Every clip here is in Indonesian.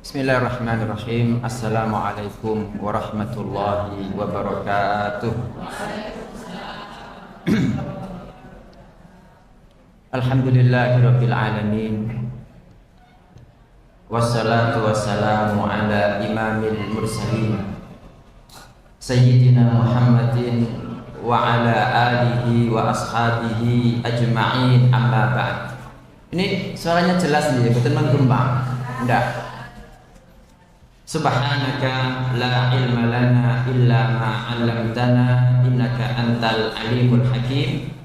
Bismillahirrahmanirrahim. Assalamualaikum warahmatullahi wabarakatuh. Alhamdulillahirabbil alamin. Wassalatu wassalamu ala imamil mursalin Sayyidina Muhammadin wa ala alihi wa ashabihi ajma'in, amma ba'd. Ini suaranya jelas nih, betul menggembang? Enggak. Subhanaka la ilma lana illa ma 'allamtana innaka antal alimul hakim.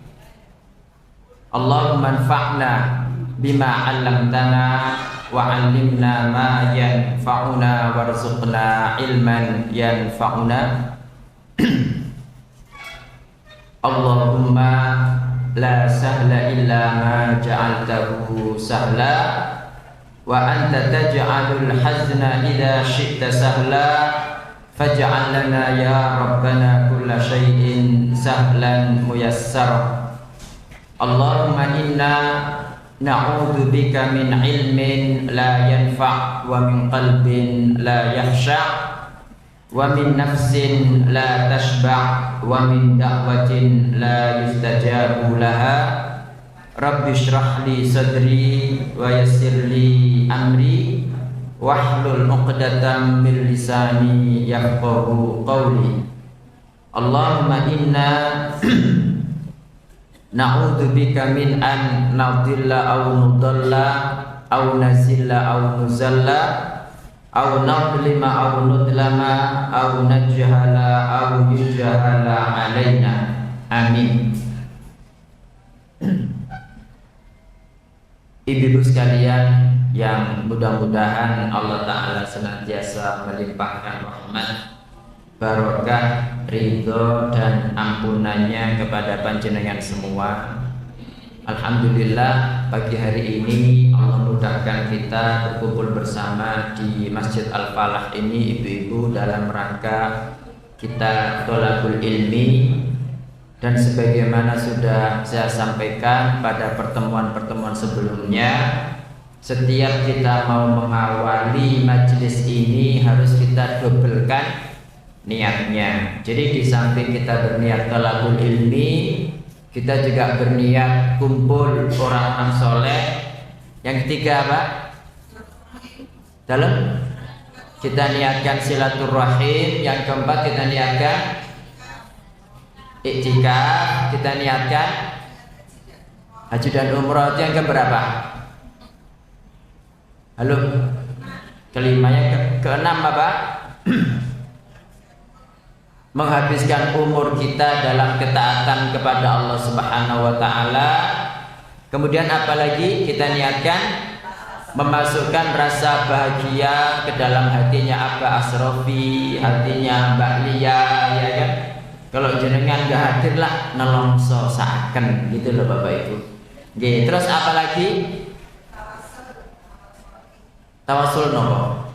Allahumma anfa'na bima 'allamtana wa 'allimna ma yanfa'una warzuqna ilman yanfa'una. Allahumma la sahla illa ma ja'altahu sahla wa anta taj'alul hazna idza syi'ta sahla faj'al lana ya rabbana kulla syai'in sahlan muyassara. Allahumma inna na'udzu bika min ilmin la yanfa' wa min qalbin la yakhsha' wa min nafsin la tashba' wa min da'watin la yustajabu laha. Rabbi shrah li sadri wa yassir li amri wahlul 'uqdatam min lisani yafqahu qawli. Allahumma inna na'udzu bika min an nadilla aw nudalla aw nazilla aw nuzalla aw nadlima aw nudlama aw najhala aw yujhala alaina. Amin. Ibu-ibu sekalian yang mudah-mudahan Allah Ta'ala senantiasa melimpahkan rahmat, barokah, ridho dan ampunannya kepada panjenengan semua. Alhamdulillah, pagi hari ini Allah mudahkan kita berkumpul bersama di Masjid Al-Falah ini, ibu-ibu, dalam rangka kita tholabul ilmi. Dan sebagaimana sudah saya sampaikan pada pertemuan-pertemuan sebelumnya, setiap kita mau mengawali majelis ini harus kita dobelkan niatnya. Jadi di samping kita berniat thalabul ilmi, kita juga berniat kumpul orang-orang soleh. Yang ketiga apa? Dalam kita niatkan silaturahim. Yang keempat kita niatkan iktikaf, kita niatkan haji dan umroh. Yang keberapa? Halo? Kelimanya keenam apa? Menghabiskan umur kita dalam ketaatan kepada Allah Subhanahu wa Ta'ala. Kemudian apalagi kita niatkan memasukkan rasa bahagia ke dalam hatinya Abah Asrofi, hatinya Mbak Lia, ya kan? Kalau jenengan gak hadir lah nelongso saken gitu loh Bapak Ibu. Oke, terus apa lagi? Tawasul nopo.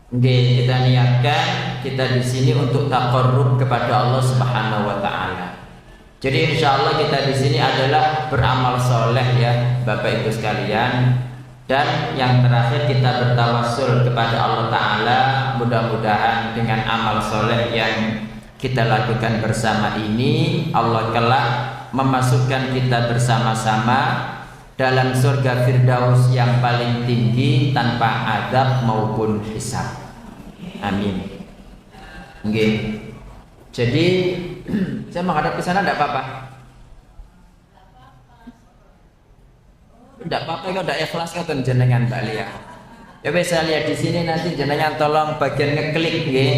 Oke, kita niatkan kita di sini untuk taqarrub kepada Allah Subhanahu wa Ta'ala. Jadi insya Allah kita di sini adalah beramal soleh ya Bapak Ibu sekalian. Dan yang terakhir kita bertawasul kepada Allah Ta'ala. Mudah-mudahan dengan amal soleh yang kita lakukan bersama ini, Allah kelak memasukkan kita bersama-sama dalam surga Firdaus yang paling tinggi tanpa adab maupun hisab. Amin. Oke. Jadi saya menghadap ke sana tidak apa-apa. Tidak apa-apa kalau tidak ikhlas kan jenengan Mbak Lia. Ya bisa lihat di sini nanti jenengan tolong bagian ngeklik nggih.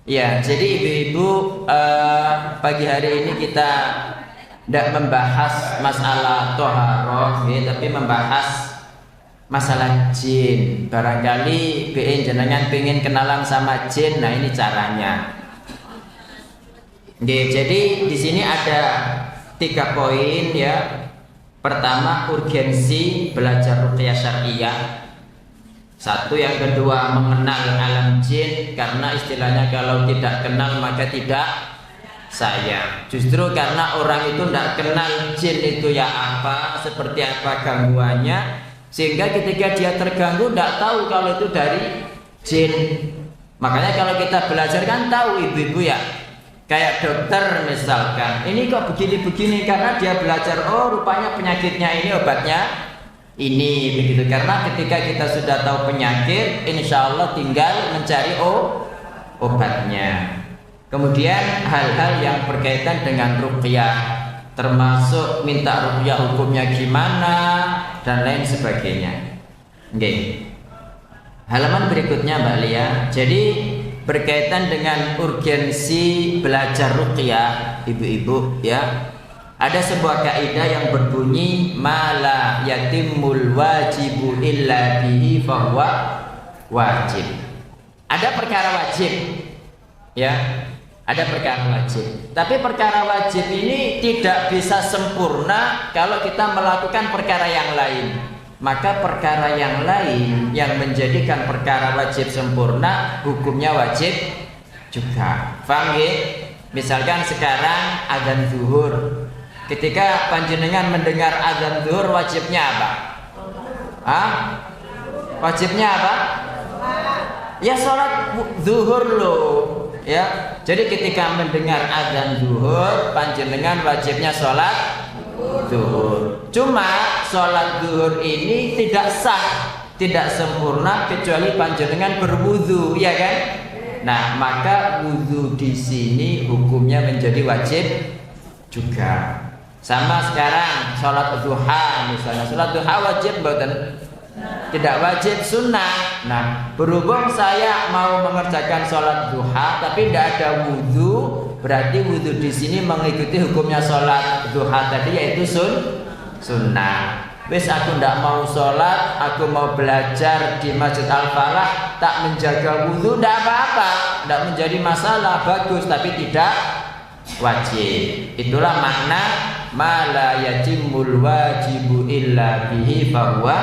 Ya, jadi ibu-ibu pagi hari ini kita tidak membahas masalah toharoh, ya, tapi membahas masalah jin. Barangkali jenengan pengen kenalan sama jin, nah ini caranya. Oke, jadi di sini ada 3 poin ya. Pertama, urgensi belajar ruqyah syar'iyah. Satu, yang kedua mengenal alam jin, karena istilahnya kalau tidak kenal maka tidak sayang. Justru karena orang itu tidak kenal jin itu ya apa, seperti apa gangguannya, Sehingga ketika dia terganggu tidak tahu kalau itu dari jin. Makanya kalau kita belajar kan tahu ibu-ibu ya, kayak dokter misalkan, ini kok begini-begini karena dia belajar, oh rupanya penyakitnya ini, obatnya ini, begitu. Karena ketika kita sudah tahu penyakit, insya Allah tinggal mencari obatnya. Kemudian hal-hal yang berkaitan dengan ruqyah, termasuk minta ruqyah hukumnya gimana dan lain sebagainya. Oke. Halaman berikutnya Mbak Lia. Jadi berkaitan dengan urgensi belajar ruqyah, ibu-ibu ya. Ada sebuah kaidah yang berbunyi mala yatimul wajibu illa bihi fahuwa wajib. Ada perkara wajib ya. Ada perkara wajib. Tapi perkara wajib ini tidak bisa sempurna kalau kita melakukan perkara yang lain. Maka perkara yang lain yang menjadikan perkara wajib sempurna, hukumnya wajib juga. Paham ya? Misalkan sekarang azan zuhur. Ketika panjenengan mendengar azan zuhur, wajibnya apa? Wajibnya apa? Ya sholat zuhur loh. Ya, jadi ketika mendengar azan zuhur, panjenengan wajibnya sholat zuhur. Cuma sholat zuhur ini tidak sah, tidak sempurna kecuali panjenengan berwudu, ya kan? Nah, maka wudu di sini hukumnya menjadi wajib juga. Sama sekarang sholat duha misalnya, sholat duha wajib bukan? Tidak wajib, sunnah. Nah, berhubung saya mau mengerjakan sholat duha tapi tidak ada wudhu, berarti wudhu di sini mengikuti hukumnya sholat duha tadi, yaitu sunnah. Wis aku tidak mau sholat, aku mau belajar di Masjid Al-Falah, tak menjaga wudhu, tidak apa-apa, tidak menjadi masalah, bagus, tapi tidak wajib. Itulah makna ma la yatimul wajibu illa bihi fahuwa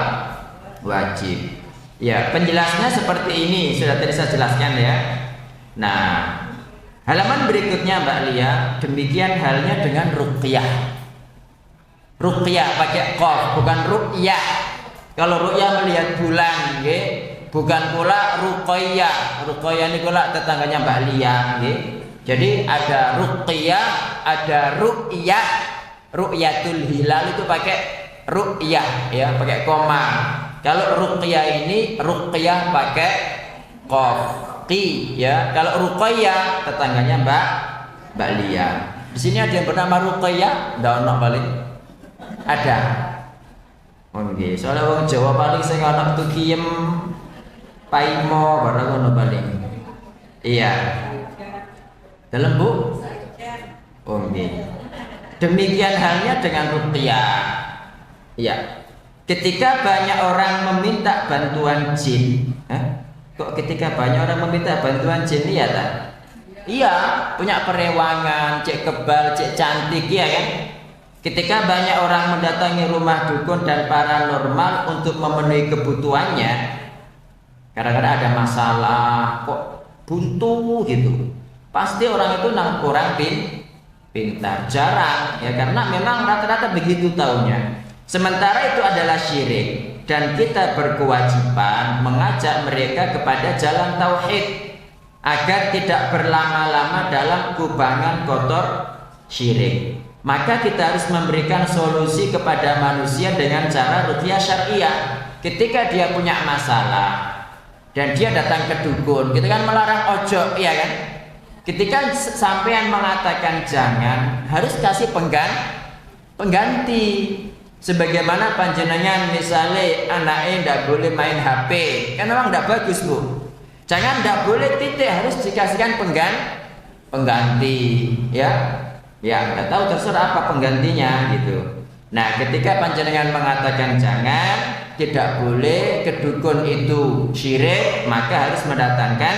wajib. Ya, penjelasnya seperti ini, sudah tadi saya jelaskan ya. Nah, halaman berikutnya Mbak Lia, demikian halnya dengan ruqyah. Ruqyah pakai qaf, bukan ruqyah. Kalau ruqyah melihat bulan, nggih, bukan pula ruqyah. Ruqyah ini pula tetangganya Mbak Lia, nggih. Jadi ada ruqyah, ada ru'yah. Ru'yatul hilal itu pakai ru'yah ya, pakai koma. Kalau ruqyah ini ruqyah pakai qaf qi ya. Kalau ruqyah tetangganya Mbak Lia. Di sini ada yang bernama Ruqyah? Ndak ono paling. Ada. Oh nggih, soalnya wong Jawa paling sing ana tukiem paimo barang ngono paling. Iya. Dalam Bu? Oh nggih. Demikian halnya dengan ruqyah. Iya. Ketika banyak orang meminta bantuan jin, kok ketika banyak orang meminta bantuan jin, iya tak? Iya, punya perewangan, cek kebal, cek cantik, ya kan? Ketika banyak orang mendatangi rumah dukun dan paranormal untuk memenuhi kebutuhannya, kadang-kadang ada masalah, kok buntu gitu. Pasti orang itu kurang pintar, jarang, ya karena memang rata-rata begitu taunya. Sementara itu adalah syirik dan kita berkewajiban mengajak mereka kepada jalan tauhid agar tidak berlama-lama dalam kubangan kotor syirik. Maka kita harus memberikan solusi kepada manusia dengan cara ruqyah syariah. Ketika dia punya masalah dan dia datang ke dukun, kita kan melarang ojo, ya kan? Ketika sampean mengatakan jangan, harus kasih pengganti. Sebagaimana panjenengan misalnya anaknya tidak boleh main HP, kan memang tidak bagus Bu. Jangan tidak boleh titik, harus dikasihkan pengganti, ya. Ya nggak tahu terserah apa penggantinya gitu. Nah ketika panjenengan mengatakan jangan, tidak boleh, kedukun itu syirik, maka harus mendatangkan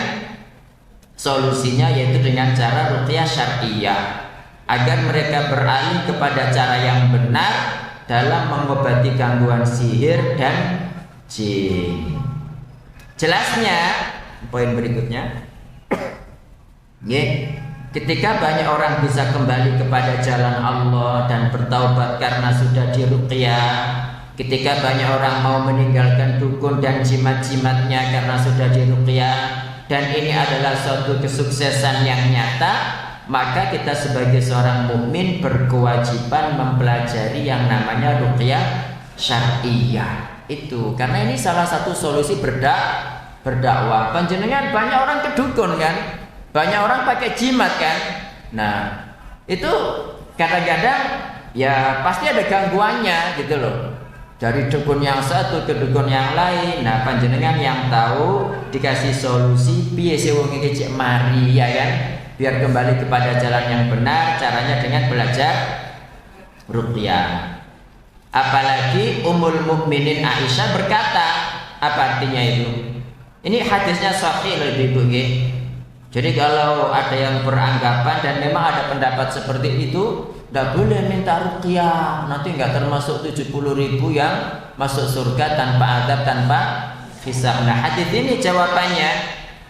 solusinya, yaitu dengan cara ruqyah syariah agar mereka beralih kepada cara yang benar dalam mengobati gangguan sihir dan jin. Jelasnya poin berikutnya, ketika banyak orang bisa kembali kepada jalan Allah dan bertaubat karena sudah diruqyah, ketika banyak orang mau meninggalkan dukun dan jimat-jimatnya karena sudah diruqyah, dan ini adalah suatu kesuksesan yang nyata, maka kita sebagai seorang mukmin berkewajiban mempelajari yang namanya ruqyah syar'iyah. Itu karena ini salah satu solusi berdakwah. Panjenengan banyak orang ke dukun kan, banyak orang pakai jimat kan. Nah, itu kadang-kadang ya pasti ada gangguannya gitu loh. Dari dukun yang satu ke dukun yang lain. Nah, panjenengan yang tahu dikasih solusi piye sih wong iki cek mari ya kan, biar kembali kepada jalan yang benar, caranya dengan belajar ruqyah. Apalagi Ummul Mukminin Aisyah berkata, apa artinya itu? Ini hadisnya sahih loh Ibu nggih. Jadi kalau ada yang beranggapan dan memang ada pendapat seperti itu, tidak boleh minta ruqyah, nanti nggak termasuk 70.000 yang masuk surga tanpa adab, tanpa hisab. Nah, hadis ini jawabannya,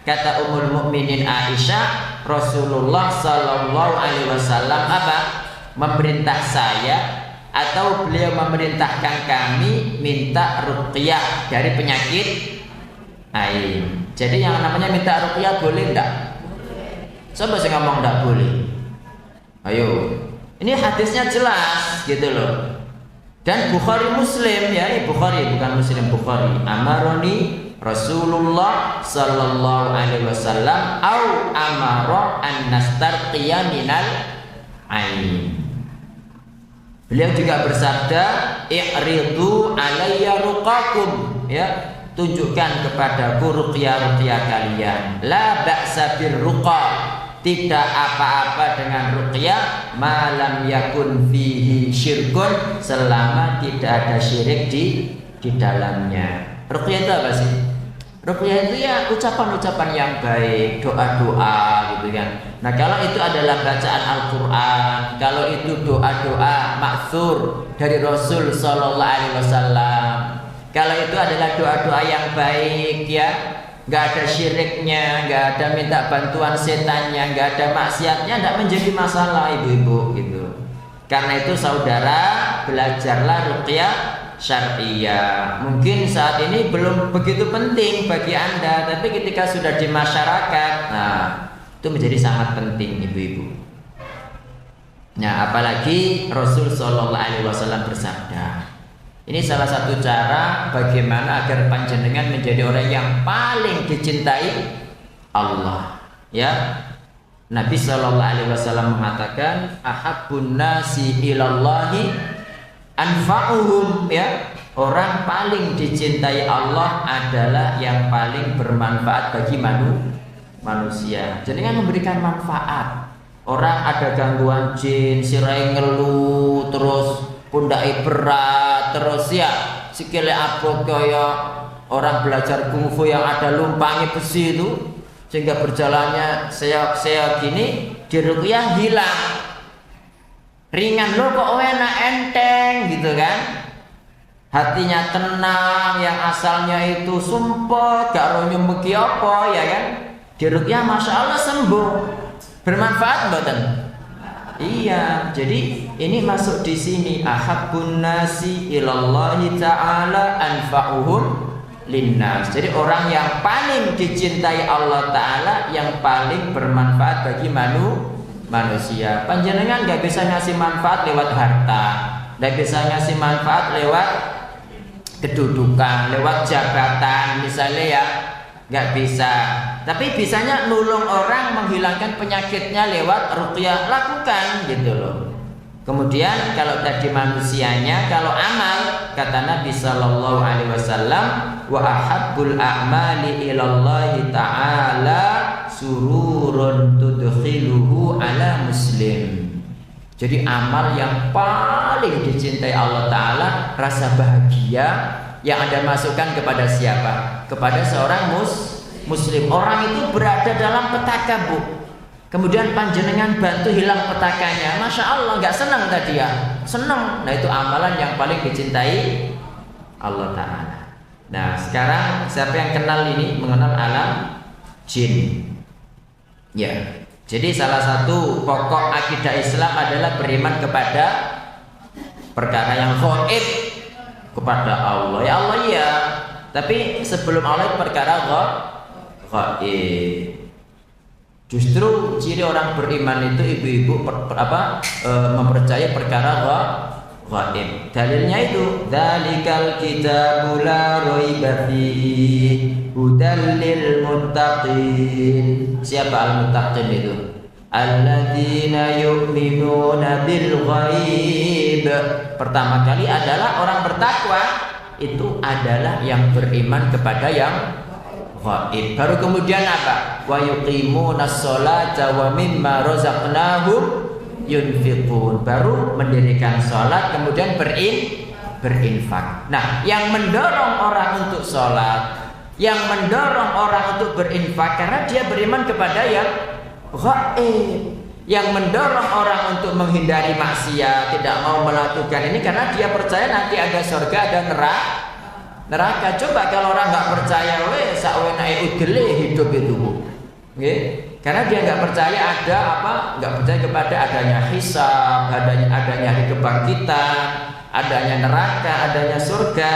kata Ummul Mukminin Aisyah, Rasulullah Sallallahu Alaihi Wasallam apa? Memerintah saya atau beliau memerintahkan kami minta ruqyah dari penyakit ain. Jadi yang namanya minta ruqyah boleh enggak? Coba saya ngomong enggak boleh. Ayo. Ini hadisnya jelas gitu loh. Dan Bukhari Muslim ya, ini Bukhari bukan Muslim, Bukhari. Amaroni Rasulullah Sallallahu Alaihi Wasallam au amara an nastarqiya minal ain. Beliau juga bersabda, i'ridu alayya ruqakum, ya, tunjukkan kepadaku ruqyah-ruqyah kalian. La ba'sa birruqa, tidak apa-apa dengan ruqyah malam yakun fihi syirkun, selama tidak ada syirik di dalamnya. Ruqyah itu apa sih? Ruqyah itu ya ucapan-ucapan yang baik, doa-doa gitu kan. Nah, kalau itu adalah bacaan Al-Qur'an, kalau itu doa-doa maksur dari Rasul Sallallahu Alaihi Wasallam, kalau itu adalah doa-doa yang baik ya, nggak ada syiriknya, nggak ada minta bantuan setannya, nggak ada maksiatnya, nggak menjadi masalah ibu-ibu gitu. Karena itu saudara, belajarlah ruqyah syar'iyah. Mungkin saat ini belum begitu penting bagi Anda, tapi ketika sudah di masyarakat, nah itu menjadi sangat penting ibu-ibu. Nah, apalagi Rasul Sallallahu Alaihi Wasallam bersabda, ini salah satu cara bagaimana agar panjenengan menjadi orang yang paling dicintai Allah. Ya, Nabi Sallallahu Alaihi Wasallam mengatakan, ahabbun nasi ilallahi anfa'uhum, ya, orang paling dicintai Allah adalah yang paling bermanfaat bagi manusia. Jadi kan memberikan manfaat. Orang ada gangguan jin, sirai ngeluh, terus pundake berat, terus ya sikile abot kaya orang belajar kungfu yang ada lumpangnya besi itu, sehingga berjalannya seok-seok gini, diruqyah hilang. Ringan loh kok enak, enteng gitu kan. Hatinya tenang, yang asalnya itu sumpah gak ronya megi apa ya kan, diruqyah masya Allah sembuh. Bermanfaat mboten? Iya, jadi ini masuk di sini, ahabbun nasi ilallahi ta'ala anfa'uhum linnas. Jadi orang yang paling dicintai Allah Ta'ala, yang paling bermanfaat bagi manusia. Panjenengan nggak bisa ngasih manfaat lewat harta, nggak bisa ngasih manfaat lewat kedudukan, lewat jabatan misalnya ya, nggak bisa. Tapi bisanya nulung orang menghilangkan penyakitnya lewat ruqyah, lakukan gitu loh. Kemudian kalau tadi manusianya, kalau amal, kata Nabi Sallallahu Alaihi Wasallam, wa ahabbul a'mali ilallahi ta'ala sururun tudkhiluhu ala muslim. Jadi amal yang paling dicintai Allah Ta'ala, rasa bahagia yang Anda masukkan kepada siapa? Kepada seorang muslim. Orang itu berada dalam petaka, Bu. Kemudian panjenengan bantu hilang petakanya, masya Allah, nggak senang tadi ya, senang. Nah itu amalan yang paling dicintai Allah Ta'ala. Nah sekarang siapa yang kenal ini, mengenal alam jin? Ya, jadi salah satu pokok akidah Islam adalah beriman kepada perkara yang gaib. kepada Allah. Ya Allah ya, tapi sebelum Allah itu perkara gaib. Justru ciri orang beriman itu ibu-ibu mempercayai perkara gaib. Dalilnya itu dzalikal kitabu la raiba fihi hudal lil muttaqin. Siapa al-muttaqin itu? Alladzina yu'minuna bil ghaib. Pertama kali adalah orang bertakwa itu adalah yang beriman kepada yang gaib. Baru kemudian apa? Wa yuqimunas sholata wa mimma razaqnahum yunfiqun. Baru mendirikan sholat kemudian berinfak. Nah, yang mendorong orang untuk sholat, yang mendorong orang untuk berinfak karena dia beriman kepada yang gaib. Yang mendorong orang untuk menghindari maksiat, tidak mau melakukan ini karena dia percaya nanti ada surga, ada neraka. Coba kalau orang nggak percaya, sakwenake udele hidup itu, okay? Karena dia nggak percaya ada nggak percaya kepada adanya hisab, adanya hari kebangkitan, adanya neraka, adanya surga.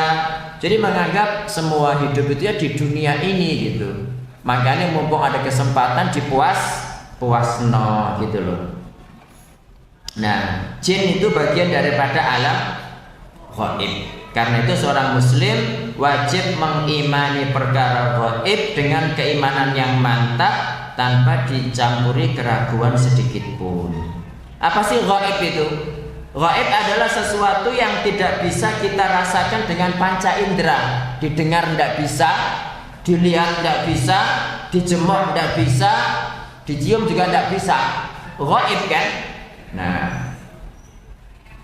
Jadi menganggap semua hidup itu ya di dunia ini gitu. Makanya mumpung ada kesempatan puasno gitu loh. Nah, jin itu bagian daripada alam gaib. Karena itu seorang muslim wajib mengimani perkara gaib dengan keimanan yang mantap tanpa dicampuri keraguan sedikit pun. Apa sih gaib itu? Gaib adalah sesuatu yang tidak bisa kita rasakan dengan panca indera. Didengar tidak bisa, dilihat tidak bisa, dijemur tidak bisa, dicium juga tidak bisa. Gaib kan? Nah,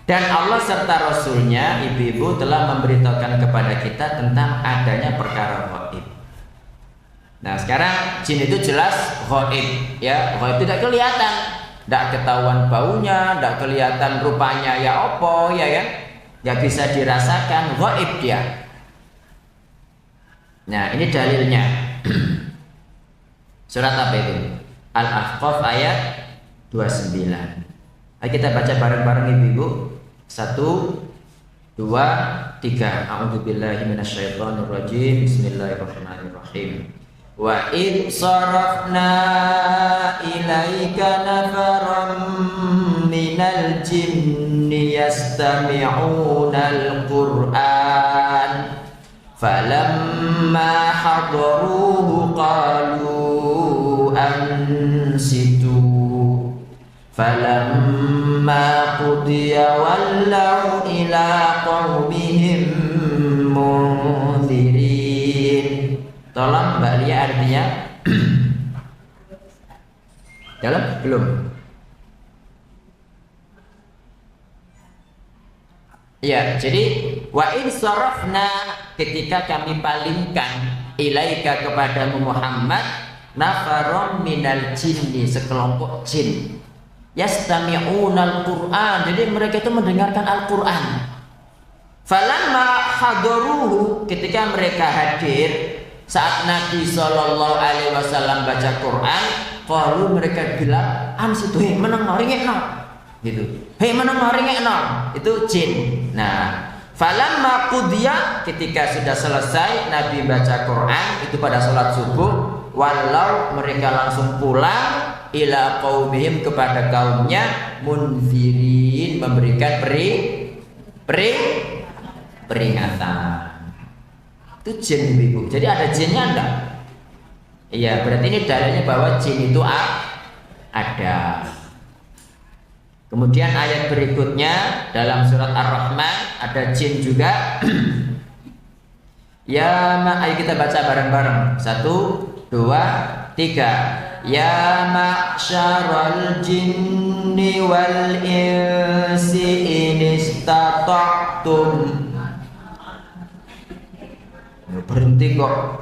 dan Allah serta Rasulnya, ibu-ibu telah memberitahukan kepada kita tentang adanya perkara gaib. Nah, sekarang jin itu jelas gaib, ya. Gaib tidak kelihatan, tidak ketahuan baunya, tidak kelihatan rupanya, ya opo, ya kan? Nggak bisa dirasakan, gaib dia. Nah, ini dalilnya. Surat apa itu? Al-Ahqaf ayat 29. Ayo kita baca bareng-bareng ibu-ibu. 1, 2, 3. A'udzubillahi minasyaitonirrajim. Bismillahirrahmanirrahim. Wa id sarafna ilaika nafaran minal jinni yastami'unal Qur'an falamma hadaruhu qalu ansitu falamma qudiya wallaw ila qaumihim munzirin. Tolong Mbak Lia artinya dalam belum? Ya, jadi wa in sarafna, ketika kami palingkan ilaika kepadamu Muhammad nafaron minal jinni, sekelompok jin yastami'unal Qur'an, jadi mereka itu mendengarkan Al-Qur'an. Falamma hadaruhu, ketika mereka hadir saat Nabi Shallallahu Alaihi Wasallam baca Quran, kalau mereka bilang ansitu, hei meneng ringekno, gitu, hei meneng ringekno, itu jin. Nah, falamma qudiya, ketika sudah selesai Nabi baca Quran itu pada sholat subuh, walau mereka langsung pulang ila qaumihim, kepada kaumnya, munzirin, memberikan peringatan. Itu jin ibu. Jadi ada jinnya enggak? Iya, berarti ini dalilnya bahwa jin itu ada. Kemudian ayat berikutnya dalam surat Ar-Rahman ada jin juga. Ya ayo kita baca bareng-bareng. 1, 2, 3. Ya ma'syaral jinni wal insi in istata'tum. Berhenti kok.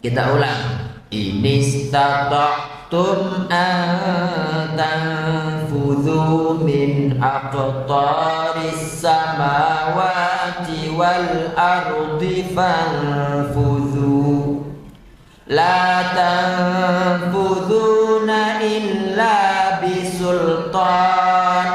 Kita ulang. In istata'tum an tanfudhu min aqtaris samawati wal ardi fanfudhu la tanfudhuna illa bisultan.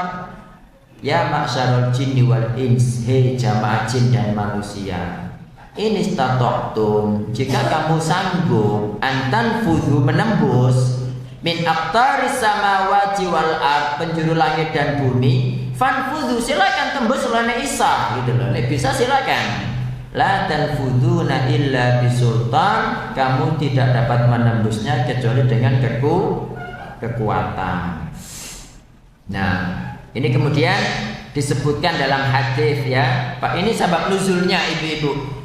Ya ma'syarul jinni wal ins, hei jamaah jin dan manusia. Ini statoktum, jika kamu sanggup antan fudhu menembus min aqtaris samawati wal ard, penjuru langit dan bumi, fanfudhu, silakan tembus oleh Isa gitu loh. Nek bisa silakan. La tanfuduna illa bisultan, kamu tidak dapat menembusnya kecuali dengan kekuatan. Nah, ini kemudian disebutkan dalam hadis ya. Pak, ini sebab nuzulnya ibu-ibu.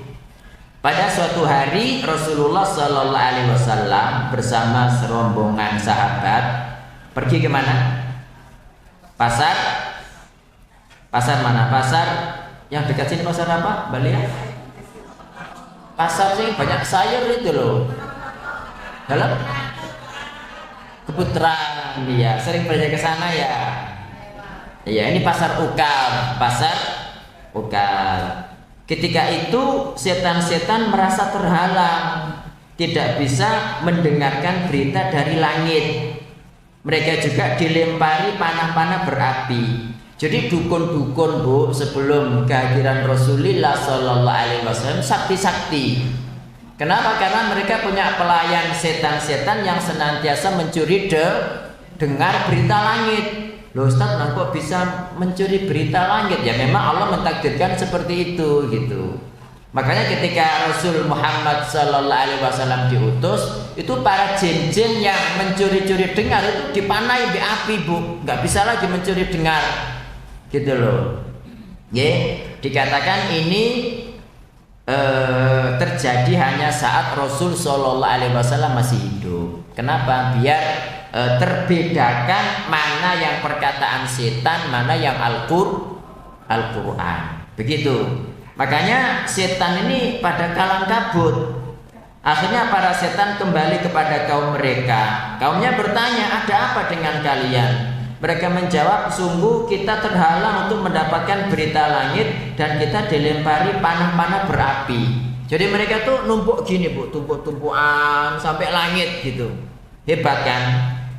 Pada suatu hari Rasulullah Shallallahu Alaihi Wasallam bersama serombongan sahabat pergi kemana? Pasar. Pasar mana? Pasar yang dekat sini, pasar apa? Bali ya? Pasar sih banyak sayur itu loh. Dalam Keputaran, ya sering pergi ke sana ya. Ya, ini pasar Ukal, pasar Ukal. Ketika itu setan-setan merasa terhalang, tidak bisa mendengarkan berita dari langit. Mereka juga dilempari panah-panah berapi. Jadi dukun-dukun bu, sebelum kehadiran Rasulullah Shallallahu Alaihi Wasallam sakti-sakti. Kenapa? Karena mereka punya pelayan setan-setan yang senantiasa mencuri dengar berita langit. Loh Ustaz, kok bisa mencuri berita langit? Ya memang Allah mentakdirkan seperti itu gitu. Makanya ketika Rasul Muhammad Sallallahu Alaihi Wasallam diutus, itu para jin-jin yang mencuri-curi dengar itu dipanai di api bu, nggak bisa lagi mencuri dengar, gitu loh. Ya, dikatakan ini terjadi hanya saat Rasul Sallallahu Alaihi Wasallam masih hidup. Kenapa? Biar terbedakan mana yang perkataan setan, mana yang Al-Quran. Begitu. Makanya setan ini pada kalang kabut. Akhirnya para setan kembali kepada kaum mereka. Kaumnya bertanya, ada apa dengan kalian? Mereka menjawab, sungguh kita terhalang untuk mendapatkan berita langit dan kita dilempari panah-panah berapi. Jadi mereka tuh numpuk gini bu, tumpuk-tumpukan sampai langit gitu. Hebat kan?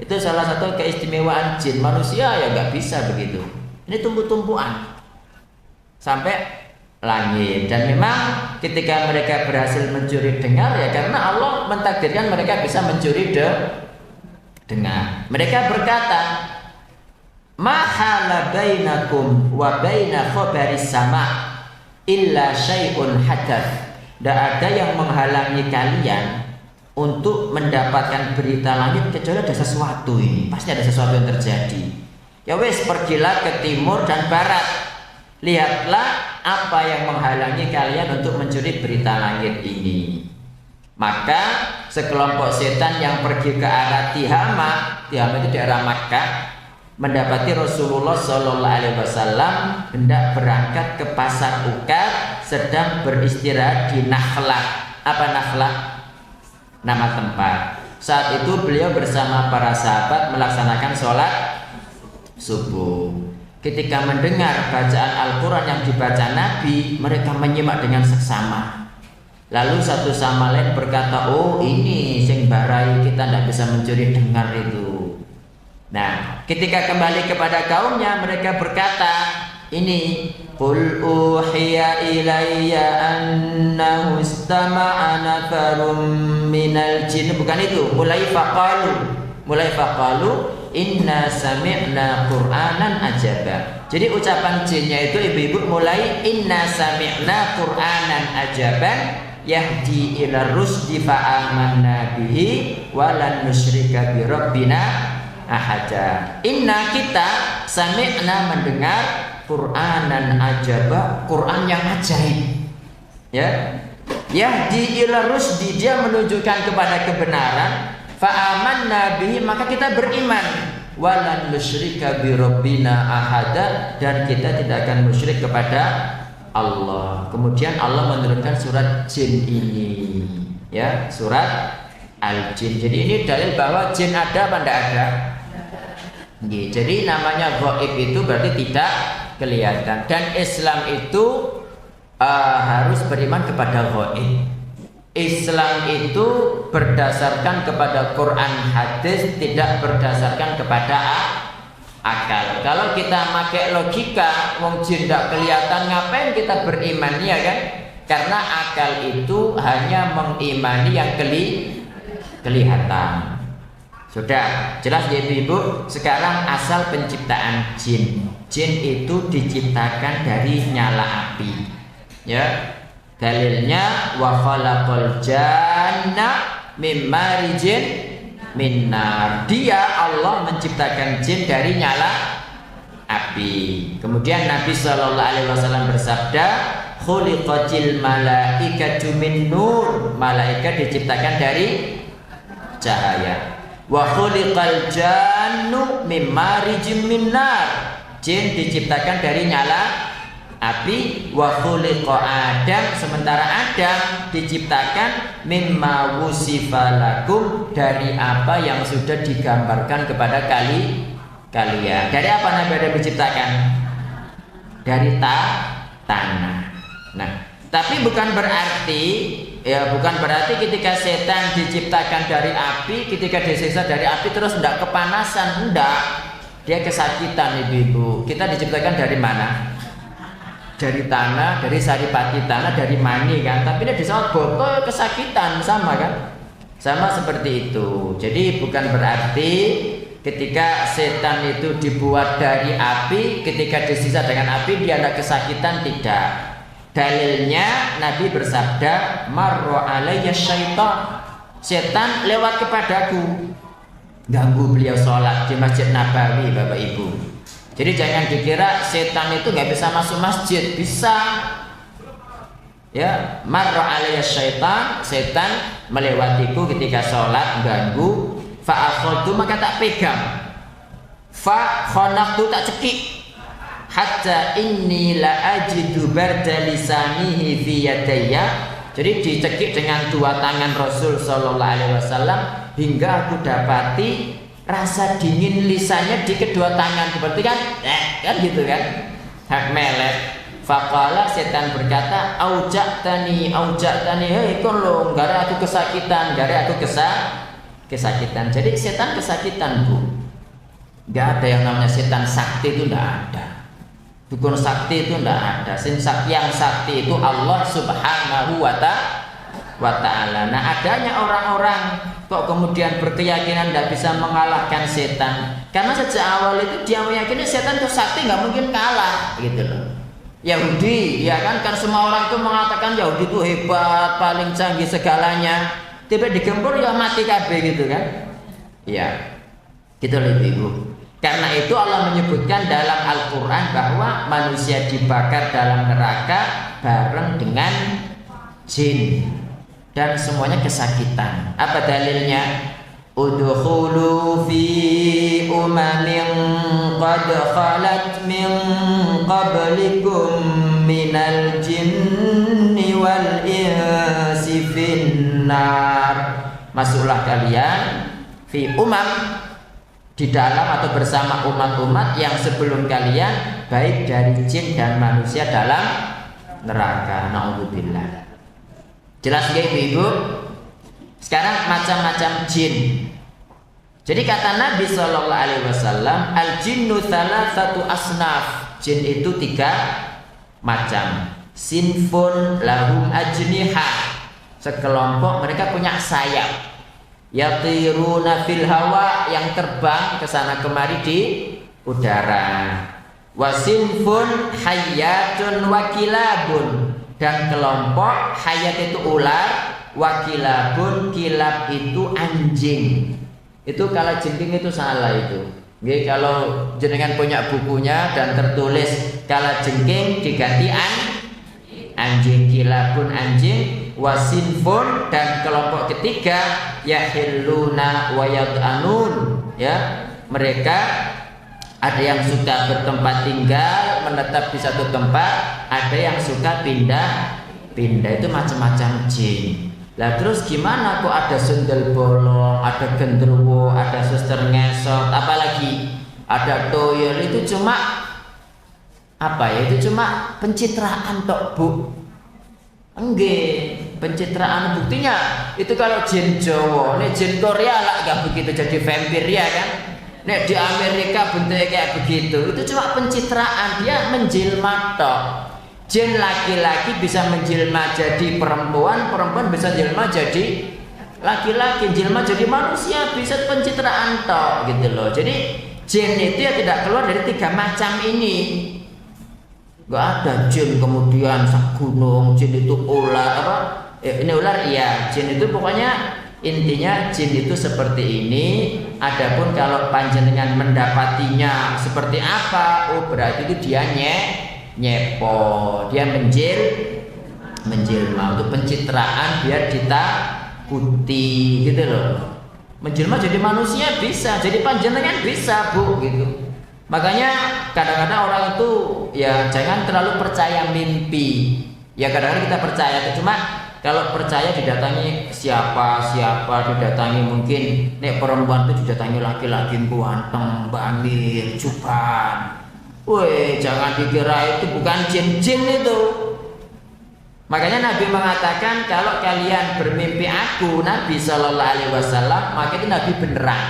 Itu salah satu keistimewaan jin. Manusia ya nggak bisa begitu. Ini tumpuk-tumpukan sampai langit. Dan memang ketika mereka berhasil mencuri dengar ya karena Allah mentakdirkan mereka bisa mencuri dengar. Mereka berkata, mahala bainakum wa baina khabaris sama illa syai'un hadath. Tidak ada yang menghalangi kalian untuk mendapatkan berita langit kecuali ada sesuatu ini. Pasti ada sesuatu yang terjadi. Ya wes, pergilah ke timur dan barat. Lihatlah apa yang menghalangi kalian untuk mencuri berita langit ini. Maka sekelompok setan yang pergi ke arah Tihama itu daerah Makkah, mendapati Rasulullah Shallallahu Alaihi Wasallam hendak berangkat ke pasar Ukar, sedang beristirahat di Nakhlah. Apa Nakhlah? Nama tempat. Saat itu beliau bersama para sahabat melaksanakan sholat subuh. Ketika mendengar bacaan Al-Quran yang dibaca Nabi, mereka menyimak dengan seksama. Lalu satu sama lain berkata, oh ini sing barai kita tidak bisa mencuri dengar itu. Nah, ketika kembali kepada kaumnya, mereka berkata, ini qul uhiya ilayya annahu istama'a nafarum minal jin. Bukan itu. Mulai faqalu inna sami'na qur'anan ajaba. Jadi ucapan jinnya itu ibu-ibu mulai inna sami'na qur'anan ajaban yahdi ila rusdi fa'amanna bihi walan nusyrika bi rabbina ahada. Inna kita sami'na mendengar Qur'anan ajaba, Quran yang ajaib. Ya. Yahdi ila rusdi, dia menunjukkan kepada kebenaran. Fa'amanna bihi, maka kita beriman. Walan nusyrika bi rabbina ahada, dan kita tidak akan musyrik kepada Allah. Kemudian Allah menurunkan surat jin ini. Ya, surat Al-Jin. Jadi ini dalil bahwa jin ada apa tidak ada? Jadi namanya gaib itu berarti tidak kelihatan. Dan Islam itu harus beriman kepada gaib. Islam itu berdasarkan kepada Quran hadis, tidak berdasarkan kepada akal. Kalau kita pakai logika, wong jin ndak kelihatan, ngapain kita beriman, ya kan? Karena akal itu hanya mengimani yang kelihatan. Sudah jelas ya Ibu. Sekarang asal penciptaan jin. Jin itu diciptakan dari nyala api. Ya. Dalilnya wa khalaqal janna mim marijin minnar. Dia Allah menciptakan jin dari nyala api. Kemudian Nabi Shallallahu Alaihi Wasallam bersabda, khuliqatil malaikatu min nur. Malaikat diciptakan dari cahaya. Wa khuliqal jannu mim marijin minnar. Jin diciptakan dari nyala api. Wa khuliqa Adam, sementara Adam diciptakan mimma wusifa lakum, dari apa yang sudah digambarkan kepada kalian. Dari apa Nabi Adam diciptakan? Dari tanah. Nah, tapi bukan berarti ketika setan diciptakan dari api, ketika disiksa dari api terus tidak kepanasan, enggak. Dia kesakitan Ibu-ibu. Kita diciptakan dari mana? Dari tanah, dari saripati tanah, dari mani kan. Tapi dia disawat botol kesakitan, sama kan? Sama seperti itu. Jadi bukan berarti ketika setan itu dibuat dari api, ketika disiksa dengan api dia tidak kesakitan, tidak. Dalilnya Nabi bersabda, marra alayya syaitan. Setan lewat kepadaku, ganggu beliau sholat di Masjid Nabawi, Bapak Ibu. Jadi jangan dikira setan itu nggak bisa masuk masjid, bisa. Ya, marra alayya syaitan, setan melewatiku ketika sholat, ganggu. Fa akhadtu, maka tak pegang. Fa khanaqtu, tak cekik. Hatta inni la ajidu barda lisanihi fi yadayya. Jadi dicekik dengan dua tangan Rasul Sallallahu Alaihi Wasallam hingga aku dapati rasa dingin lisannya di kedua tangan. Seperti kan gitu kan, hak melet. Faqala, setan berkata, aujaktani, hei kon lo, gara aku kesakitan, kesakitan. Jadi setan kesakitan, Bu. Gak ada yang namanya setan sakti, itu tidak ada. Dukun sakti itu tidak ada. Yang sakti itu Allah Subhanahu wa Ta'ala. Nah, adanya orang-orang kok kemudian berkeyakinan tidak bisa mengalahkan setan, karena sejak awal itu dia meyakini setan itu sakti, nggak mungkin kalah, gitu loh. Yahudi, ya kan semua orang itu mengatakan Yahudi itu hebat, paling canggih segalanya. Tiba digempur ya mati kabeh, gitu kan? Ya, gitu loh Ibu. Karena itu Allah menyebutkan dalam Al-Quran bahwa manusia dibakar dalam neraka bareng dengan jin, dan semuanya kesakitan. Apa dalilnya? Udkhulu fi umamin qad khalat min qablikum minal jinni wal insi finnar. Masuklah kalian fi umam, di dalam atau bersama umat-umat yang sebelum kalian, baik dari jin dan manusia, dalam neraka. Na'udzubillah. Jelas nggih Ibu? Sekarang macam-macam jin. Jadi kata Nabi Shallallahu Alaihi Wasallam, al jinnu thalathatu asnaf. Jin itu 3 macam. Sinfun lahum ajniha. Sekelompok mereka punya sayap. Yatiruna fil hawa, yang terbang ke sana kemari di udara. Wasinfun hayyatun wakilabun, dan kelompok hayat itu ular, wakilabun, kilab itu anjing. Itu kalau jengking itu salah itu. Jadi kalau jenengan punya bukunya dan tertulis kalau jengking diganti anjing, kilabun anjing, wasinfun, dan kelompok ketiga yahilluna wa yad'anun, ya, mereka ada yang suka bertempat tinggal, menetap di satu tempat, ada yang suka pindah-pindah. Itu macam-macam jin. Lah terus gimana kok ada sundel bolong, ada genderuwo, ada suster ngesot, apalagi ada toyol? Itu cuma apa ya? Itu cuma pencitraan tok, Bu. Enggak, pencitraan. Buktinya itu kalau jin Jawa, ini jin Korea lah gak begitu jadi vampir, ya kan? Nek di Amerika bentuknya kayak begitu, itu cuma pencitraan, dia menjelma tok. Jin laki-laki bisa menjelma jadi perempuan, perempuan bisa menjelma jadi laki-laki, jelma jadi manusia, bisa pencitraan tok gitu loh. Jadi jin itu ya tidak keluar dari 3 macam ini. Gak ada jin kemudian sak gunung, jin itu ular apa? Ini ular iya, jin itu pokoknya intinya jin itu seperti ini. Adapun kalau panjenengan mendapatinya seperti apa, oh berarti itu dia nyepo, dia menjelma untuk pencitraan biar ditakuti gitu loh. Menjelma jadi manusia bisa, jadi panjenengan bisa bu gitu. Makanya kadang-kadang orang itu ya jangan terlalu percaya mimpi. Ya kadang-kadang kita percaya itu, cuma kalau percaya didatangi siapa didatangi mungkin nek perempuan itu didatangi laki-laki ganteng, bangil, cupan. Woi, jangan dikira itu bukan jin-jin itu. Makanya Nabi mengatakan kalau kalian bermimpi aku, Nabi Shallallahu Alaihi Wasallam, maka itu Nabi beneran.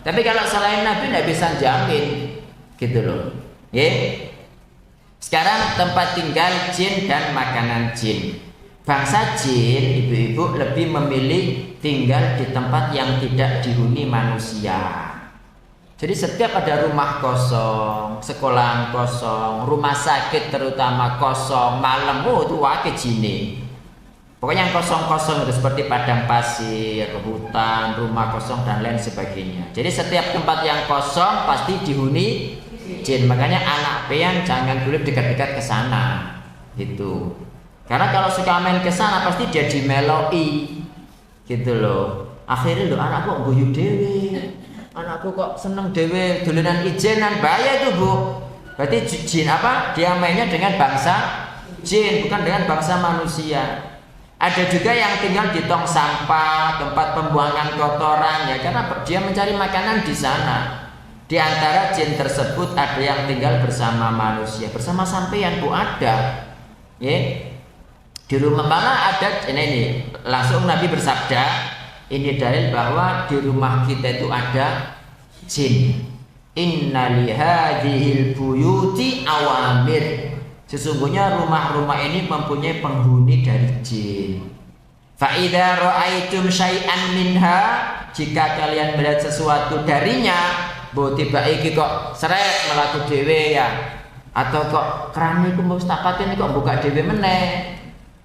Tapi kalau selain Nabi tidak bisa jamin, gitu loh. Sekarang tempat tinggal jin dan makanan jin. Bangsa jin, ibu-ibu lebih memilih tinggal di tempat yang tidak dihuni manusia. Jadi setiap ada rumah kosong, sekolahan kosong, rumah sakit terutama kosong, malam, itu wakil jini. Pokoknya yang kosong-kosong itu seperti padang pasir, hutan, rumah kosong dan lain sebagainya. Jadi setiap tempat yang kosong pasti dihuni jin. Makanya anak pian jangan dulu dekat-dekat ke sana, gitu. Karena kalau suka main ke sana pasti dia dimeloi, gitu loh. Akhirnya lo anakku guyu dewe. Anakku kok seneng dewe dolanan ijenan, bahaya itu bu. Berarti jin apa? Dia mainnya dengan bangsa jin, bukan dengan bangsa manusia. Ada juga yang tinggal di tong sampah, tempat pembuangan kotoran ya, karena dia mencari makanan di sana. Di antara jin tersebut ada yang tinggal bersama manusia, bersama sampeyan bu ada. Ya. Di rumah mana ada ini langsung Nabi bersabda. Ini dalil bahwa di rumah kita itu ada jin. Inna lihadihil buyuti awamir. Sesungguhnya rumah-rumah ini mempunyai penghuni dari jin. Fa idza ra'aitum syai'an minha, jika kalian melihat sesuatu darinya, bo tiba iki kok srek melaku dhewe ya. Atau kok keran iku mesti tak pateni kok buka dhewe meneh.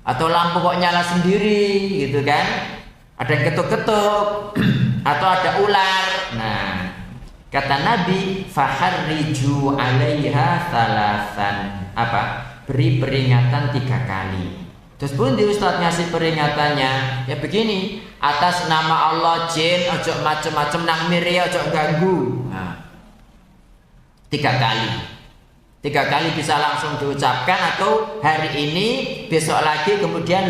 Atau lampu kok nyala sendiri gitu kan. Ada yang ketuk-ketuk atau ada ular. Nah, kata Nabi, faharriju 'alaiha salasan. Apa? Beri peringatan 3 kali. Terus pun di Ustadz ngasih peringatannya, ya begini, atas nama Allah jin, ojo macem-macem nang miri, ojo ganggu. Nah, 3 kali. 3 kali bisa langsung diucapkan atau hari ini, besok lagi, kemudian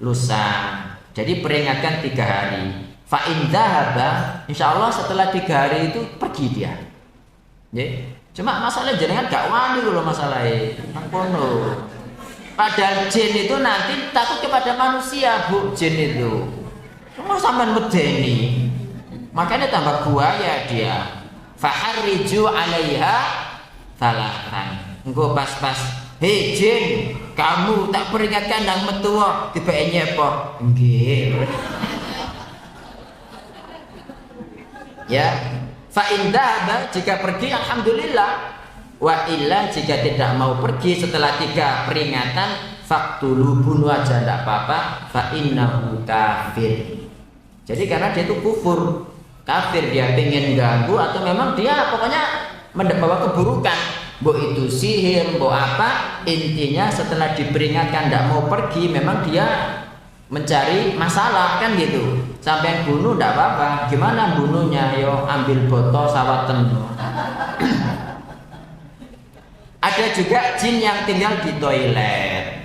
lusa. Jadi peringatkan 3 hari. Fa in dzahaba, insyaallah setelah 3 hari itu pergi dia. Ya. Cuma masalah jenengan gak wani loh masalahnya. Nang kono. Padahal jin itu nanti takut kepada manusia, Bu, jin itu. Cuma sampean medeni. Makanya tambah buaya dia. Fa harriju 'alaiha salatan. Engko pas-pas, hei jin, kamu tak peringatkan nang metuwa tibake nyepo. Nggih. Ya, fa in dzahaba, jika pergi alhamdulillah. Wa illa, jika tidak mau pergi setelah 3 peringatan, faqtulu, bunuh aja enggak apa-apa, fa innahu kafir. Jadi karena dia itu kufur, kafir, dia pengen ganggu atau memang dia pokoknya membawa keburukan. Mbok itu sihir, mbok apa, intinya setelah diperingatkan tidak mau pergi, memang dia mencari masalah kan gitu. Sampai bunuh tidak apa-apa. Gimana bunuhnya? Yo ambil botol sawatan. Ada juga jin yang tinggal di toilet.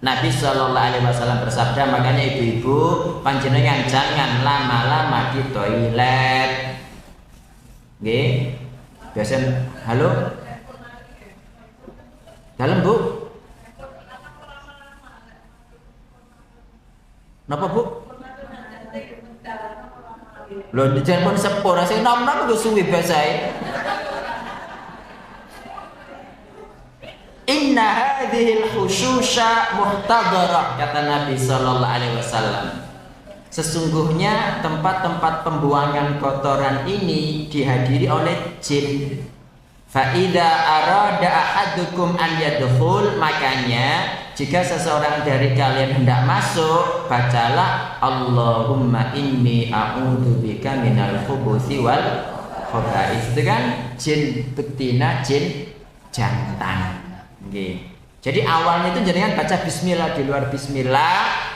Nabi Shallallahu Alaihi Wasallam bersabda, makanya ibu-ibu panjenengan jangan lama-lama di toilet. Nggih. Biasa halo. Dalam Bu? Napa Bu? Lho jan pun sepur, sing nom-nom ku suwi basae. Inna hadhil khusyusha muhtadharah, kata Nabi sallallahu alaihi wasallam. Sesungguhnya tempat-tempat pembuangan kotoran ini dihadiri oleh jin. Fa idza arada ahadukum an yadkhul, makanya jika seseorang dari kalian hendak masuk, bacalah Allahumma inni a'udzubika minal khubuthi wal khaba'is. Itu kan jin betina, jin jantan. Nggih. Jadi awalnya itu jenengan baca bismillah, di luar bismillah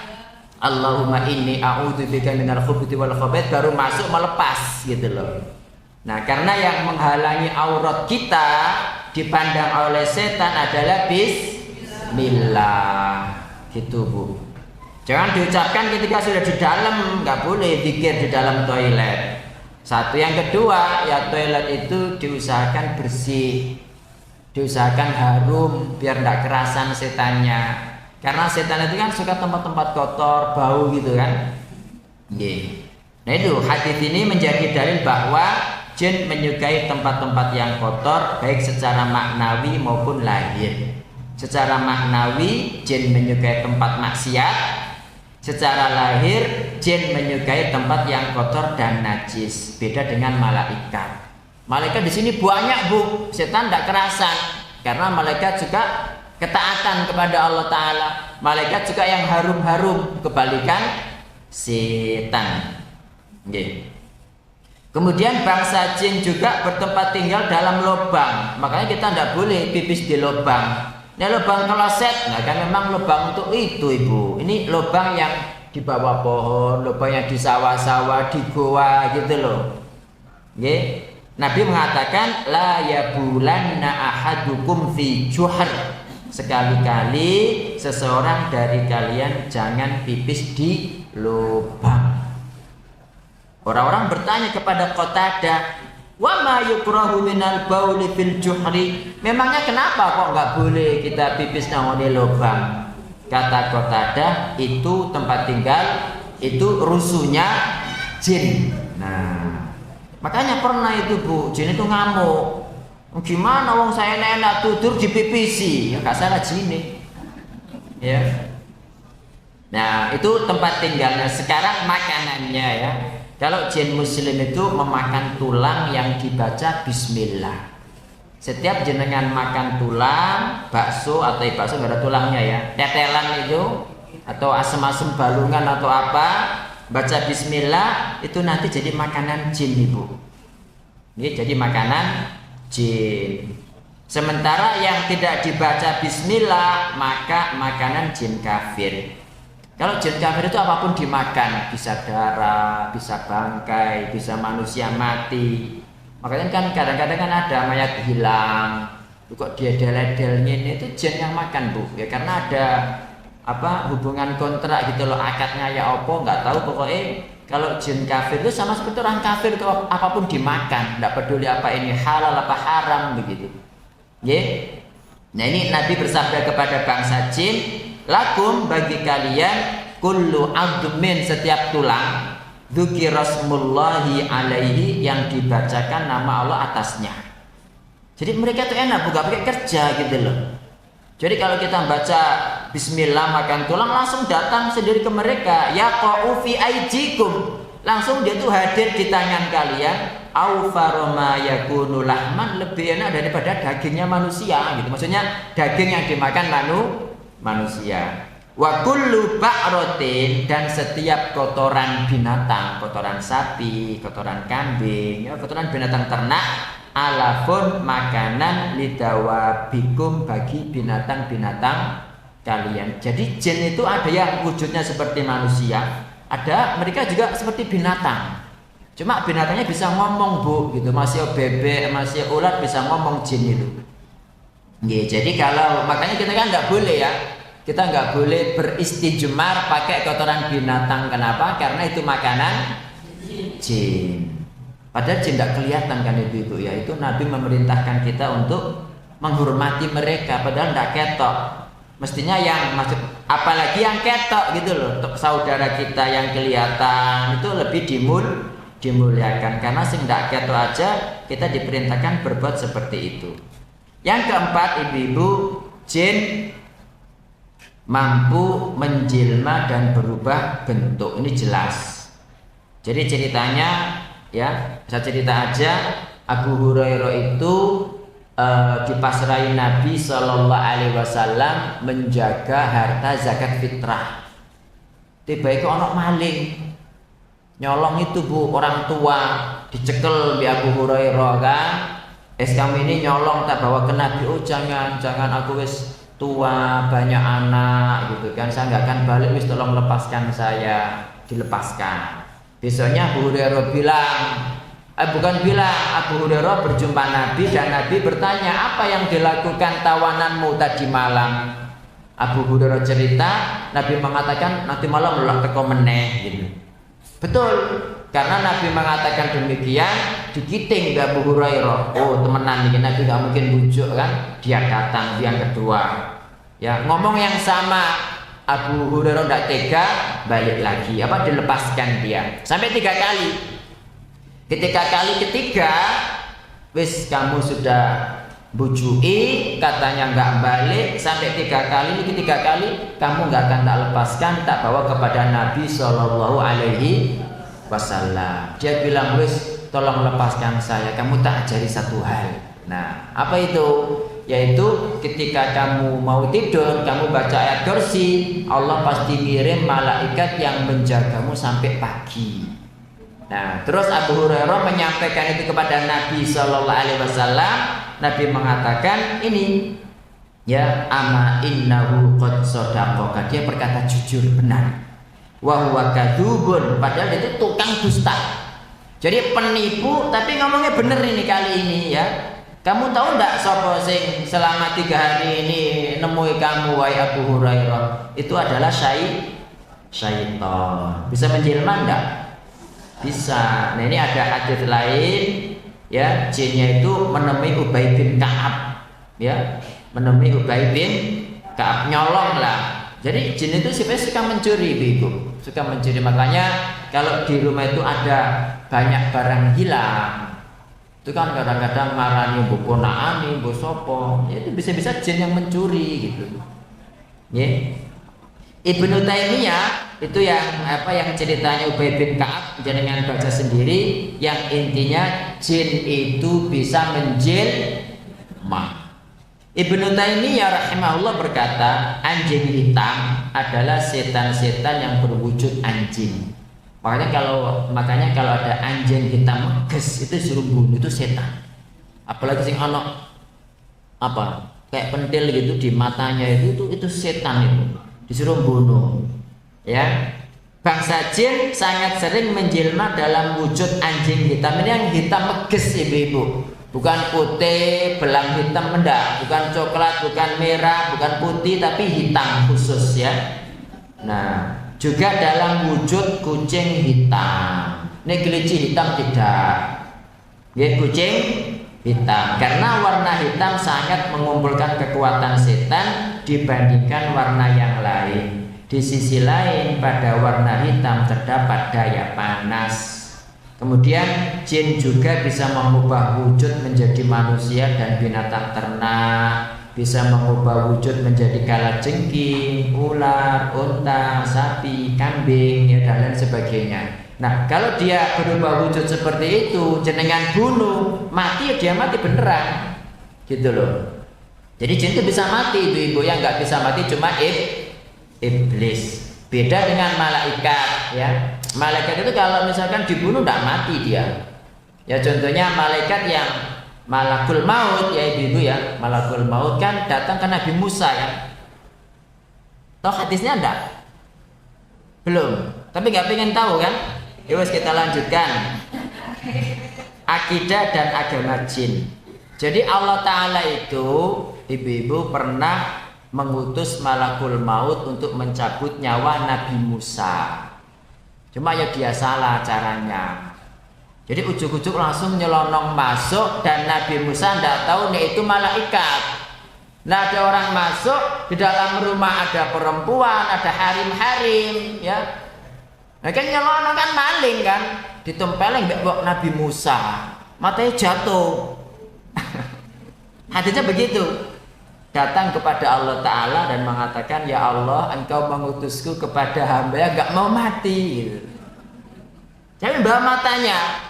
Allahumma inni a'udzubika minal khubuthi wal khaba'is, baru masuk melepas gitu loh. Nah, karena yang menghalangi aurat kita dipandang oleh setan adalah bismillah, gitu Bu. Jangan diucapkan ketika sudah di dalam, nggak boleh zikir di dalam toilet. Satu, yang kedua, ya toilet itu diusahakan bersih, diusahakan harum biar nggak kerasan setannya. Karena setan itu kan suka tempat-tempat kotor, bau gitu kan. Yeah. Nah itu hadis ini menjadi dalil bahwa jin menyukai tempat-tempat yang kotor, baik secara maknawi maupun lahir. Secara maknawi jin menyukai tempat maksiat, secara lahir jin menyukai tempat yang kotor dan najis. Beda dengan malaikat. Malaikat di sini banyak Bu, setan tidak kerasan karena malaikat juga ketaatan kepada Allah Ta'ala. Malaikat juga yang harum-harum, kebalikan setan. Okay. Kemudian bangsa jin juga bertempat tinggal dalam lubang. Makanya kita tidak boleh pipis di lubang. Ini lubang kloset, nah kan memang lubang untuk itu Ibu. Ini lubang yang di bawah pohon, lubang yang di sawah-sawah, di goa gitu loh. Okay. Nabi mengatakan la yabulanna ahadukum fi juhar. Sekali-kali seseorang dari kalian jangan pipis di lubang. Orang-orang bertanya kepada Qatadah, wa ma yukrahu minal bauli fil juhri. Memangnya kenapa kok nggak boleh kita pipis nang lubang? Kata Qatadah, itu tempat tinggal, itu rusuhnya jin. Nah, makanya pernah itu Bu, jin itu ngamuk. Gimana wong saya enak tidur dipipisi? Ya gak salah jin. Ya. Nah, itu tempat tinggalnya. Sekarang makanannya ya. Kalau jin muslim itu memakan tulang yang dibaca bismillah. Setiap jenengan makan tulang, bakso atau bakso nggak ada tulangnya ya, tetelan itu atau asem-asem balungan atau apa, baca bismillah, itu nanti jadi makanan jin Ibu. Ini jadi makanan jin. Sementara yang tidak dibaca bismillah, maka makanan jin kafir. Kalau jin kafir itu apapun dimakan, bisa darah, bisa bangkai, bisa manusia mati. Makanya kan kadang-kadang kan ada mayat hilang, kok dia del-delnya ini itu jin yang makan Bu. Ya karena ada apa hubungan kontrak gitu loh, akadnya ya opo nggak tahu pokoknya. Kalau jin kafir itu sama seperti orang kafir itu apapun dimakan, nggak peduli apa ini halal apa haram begitu. Ya. Nah ini Nabi bersabda kepada bangsa jin, lakum bagi kalian kullu admin, setiap tulang dzikirasmullahi alaihi, yang dibacakan nama Allah atasnya. Jadi mereka itu enak bukan pakai kerja gitu loh. Jadi kalau kita baca bismillah makan tulang, langsung datang sendiri ke mereka, yaqa'u fi aijikum, langsung dia tuh hadir di tangan kalian. Au faroma yakunu lahman, lebih enak daripada dagingnya manusia gitu. Maksudnya daging yang dimakan manusia. Wa kullu ba'rotin, dan setiap kotoran binatang, kotoran sapi, kotoran kambing, ya, kotoran binatang ternak, alafun makanan lidawabikum, bagi binatang-binatang kalian. Jadi jin itu ada yang wujudnya seperti manusia, ada mereka juga seperti binatang. Cuma binatangnya bisa ngomong Bu, gitu. Masih bebek, masih ulat bisa ngomong jin itu. Ya, jadi kalau makanya kita kan nggak boleh ya. Kita nggak boleh beristijmar pakai kotoran binatang. Kenapa? Karena itu makanan jin. Padahal jin tidak kelihatan kan itu ya. Itu Nabi memerintahkan kita untuk menghormati mereka. Padahal tidak ketok. Mestinya yang maksud, apalagi yang ketok gitu loh. Untuk saudara kita yang kelihatan itu lebih dimuliakan. Karena sing ndak ketok aja kita diperintahkan berbuat seperti itu. Yang keempat, ibu-ibu, jin mampu menjelma dan berubah bentuk. Ini jelas. Jadi ceritanya ya, saya cerita aja. Abu Hurairah itu dipasrai Nabi Shallallahu Alaihi Wasallam menjaga harta zakat fitrah. Tiba-tiba ono maling nyolong itu bu, orang tua dicekel di Abu Hurairah kan. Kamu ini nyolong tak bawa ke Nabi. Oh jangan aku wis tua banyak anak gitu kan, saya nggak akan balik, wis tolong lepaskan saya. Dilepaskan. Besoknya Abu Hurairah Abu Hurairah berjumpa Nabi dan Nabi bertanya, apa yang dilakukan tawananmu tadi malam? Abu Hurairah cerita, Nabi mengatakan nanti malam ulah teko meneh gitu. Betul, karena Nabi mengatakan demikian, dikiting ke Abu Hurairah. Oh temenan nih, Nabi gak mungkin bujuk kan. Dia datang yang kedua, ya ngomong yang sama. Abu Hurairah tidak tega, balik lagi, dilepaskan dia sampai 3 kali. Ketika kali ketiga, wis kamu sudah bujui, katanya nggak balik sampai 3 kali. Ketiga kali kamu nggak akan tak lepaskan, tak bawa kepada Nabi Shallallahu Alaihi Wasallam. Dia bilang, wis tolong lepaskan saya, kamu tak ajari satu hal. Nah apa itu? Yaitu ketika kamu mau tidur, kamu baca ayat kursi, Allah pasti kirim malaikat yang menjagamu sampai pagi. Nah, terus Abu Hurairah menyampaikan itu kepada Nabi Shallallahu Alaihi Wasallam. Nabi mengatakan ini, ya ama innahu qad shadaqaka, dia berkata jujur benar. Wa huwa kadzubun, padahal itu tukang dusta. Jadi penipu tapi ngomongnya bener ini kali ini ya. Kamu tahu enggak sapa sing selama 3 hari ini nemui kamu wahai Abu Hurairah? Itu adalah syaitan. Bisa menjelma enggak? Bisa. Nah ini ada hadis lain ya, jinnya itu menemui Ubay bin Ka'ab ya, menemui Ubay bin Ka'ab, nyolong lah. Jadi jin itu sebenarnya suka mencuri, ibu, suka mencuri. Makanya kalau di rumah itu ada banyak barang hilang, itu kan kadang-kadang marani mbok ponakane, mbok sapa, ya itu bisa-bisa jin yang mencuri gitu. Ya. Ibnu Taimiyah itu yang ceritanya Ubay bin Ka'ab, jenengan baca sendiri, yang intinya jin itu bisa menjelma. Ibnu Taimiyah rahimahullah berkata, anjing hitam adalah setan-setan yang berwujud anjing. Makanya kalau ada anjing hitam meges itu suruh bunuh, itu setan. Apalagi sing ono kayak pentil gitu di matanya itu setan itu. Disuruh bunuh. Ya. Bangsa jin sangat sering menjelma dalam wujud anjing hitam. Ini yang hitam meges, ibu-ibu. Bukan putih, belang hitam, enggak. Bukan coklat, bukan merah, bukan putih, tapi hitam khusus ya. Nah, juga dalam wujud kucing hitam. Ini kelinci hitam tidak. Ya, kucing hitam. Karena warna hitam sangat mengumpulkan kekuatan setan dibandingkan warna yang lain. Di sisi lain, pada warna hitam terdapat daya panas. Kemudian jin juga bisa mengubah wujud menjadi manusia dan binatang ternak, bisa mengubah wujud menjadi kalajengking, ular, unta, sapi, kambing, ya, dan lain sebagainya. Nah, kalau dia berubah wujud seperti itu, jenengan bunuh, mati, dia mati beneran, gitu loh. Jadi jin itu bisa mati, ibu-ibu. Yang nggak bisa mati cuma iblis. Beda dengan malaikat, ya. Malaikat itu kalau misalkan dibunuh tidak mati dia. Ya contohnya malaikat yang malakul maut, ya ibu-ibu ya. Malakul maut kan datang ke Nabi Musa ya. Tahu hadisnya enggak? Belum. Tapi nggak pengen tahu kan? Yowes kita lanjutkan. Akidah dan agama jin. Jadi Allah Ta'ala itu, ibu-ibu, pernah mengutus malakul maut untuk mencabut nyawa Nabi Musa. Cuma ya dia salah caranya. Jadi ujuk-ujuk langsung nyelonong masuk, dan Nabi Musa tidak tahu nih itu malaikat. Nah, ada orang masuk, di dalam rumah ada perempuan, ada harim-harim, ya. Nah kan nyelono kan maling kan, ditempeleng mbek Nabi Musa, matanya jatuh. Hadisnya begitu. Datang kepada Allah Ta'ala dan mengatakan, ya Allah, engkau mengutusku kepada hamba yang gak mau mati gitu. Jadi bawa matanya,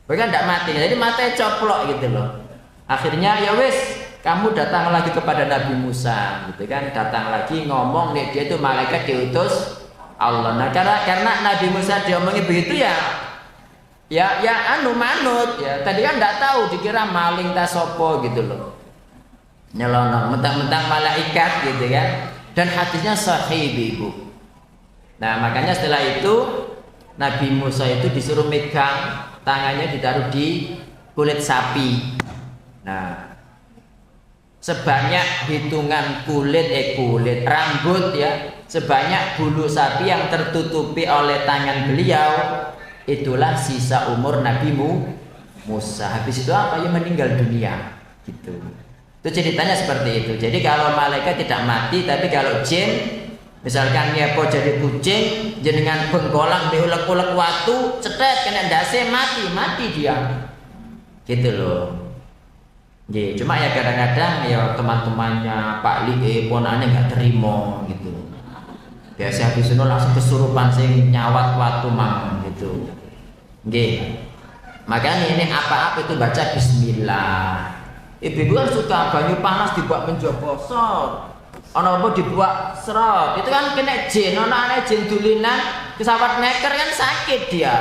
bukan gak mati, jadi matanya coplok gitu loh. Akhirnya ya wis, kamu datang lagi kepada Nabi Musa gitu kan, datang lagi ngomong nih, dia itu malaikat diutus Allah. Nah karena Nabi Musa diomongin begitu ya manut ya. Tadi kan gak tahu, dikira maling tasopo gitu loh. Nyelonong, mentang-mentang malaikat gitu kan. Dan hadisnya sahih ibu. Nah makanya setelah itu Nabi Musa itu disuruh megang, tangannya ditaruh di kulit sapi. Nah sebanyak hitungan kulit rambut ya, sebanyak bulu sapi yang tertutupi oleh tangan beliau, itulah sisa umur Nabi Musa. Habis itu apa? Ya meninggal dunia gitu. Itu ceritanya seperti itu. Jadi kalau malaikat tidak mati, tapi kalau jin misalkan nyepo jadi kucing, jenengan bengkolang diulek-ulek watu, cetet kena dase mati dia. Gitu loh. Jadi, cuma ya kadang-kadang ya teman-temannya Pak Li ponane nggak terima gitu. Biasa habis itu langsung kesurupan sing nyawat watu mang gitu. Nggih. Makanya ini apa-apa itu baca bismillah. Ibu-ibu kan suka banyu panas dibuat menjoboso, ono apa dibuat serot, itu kan kena jin, ono aneh jin dulinan, pesawat neker kan sakit dia.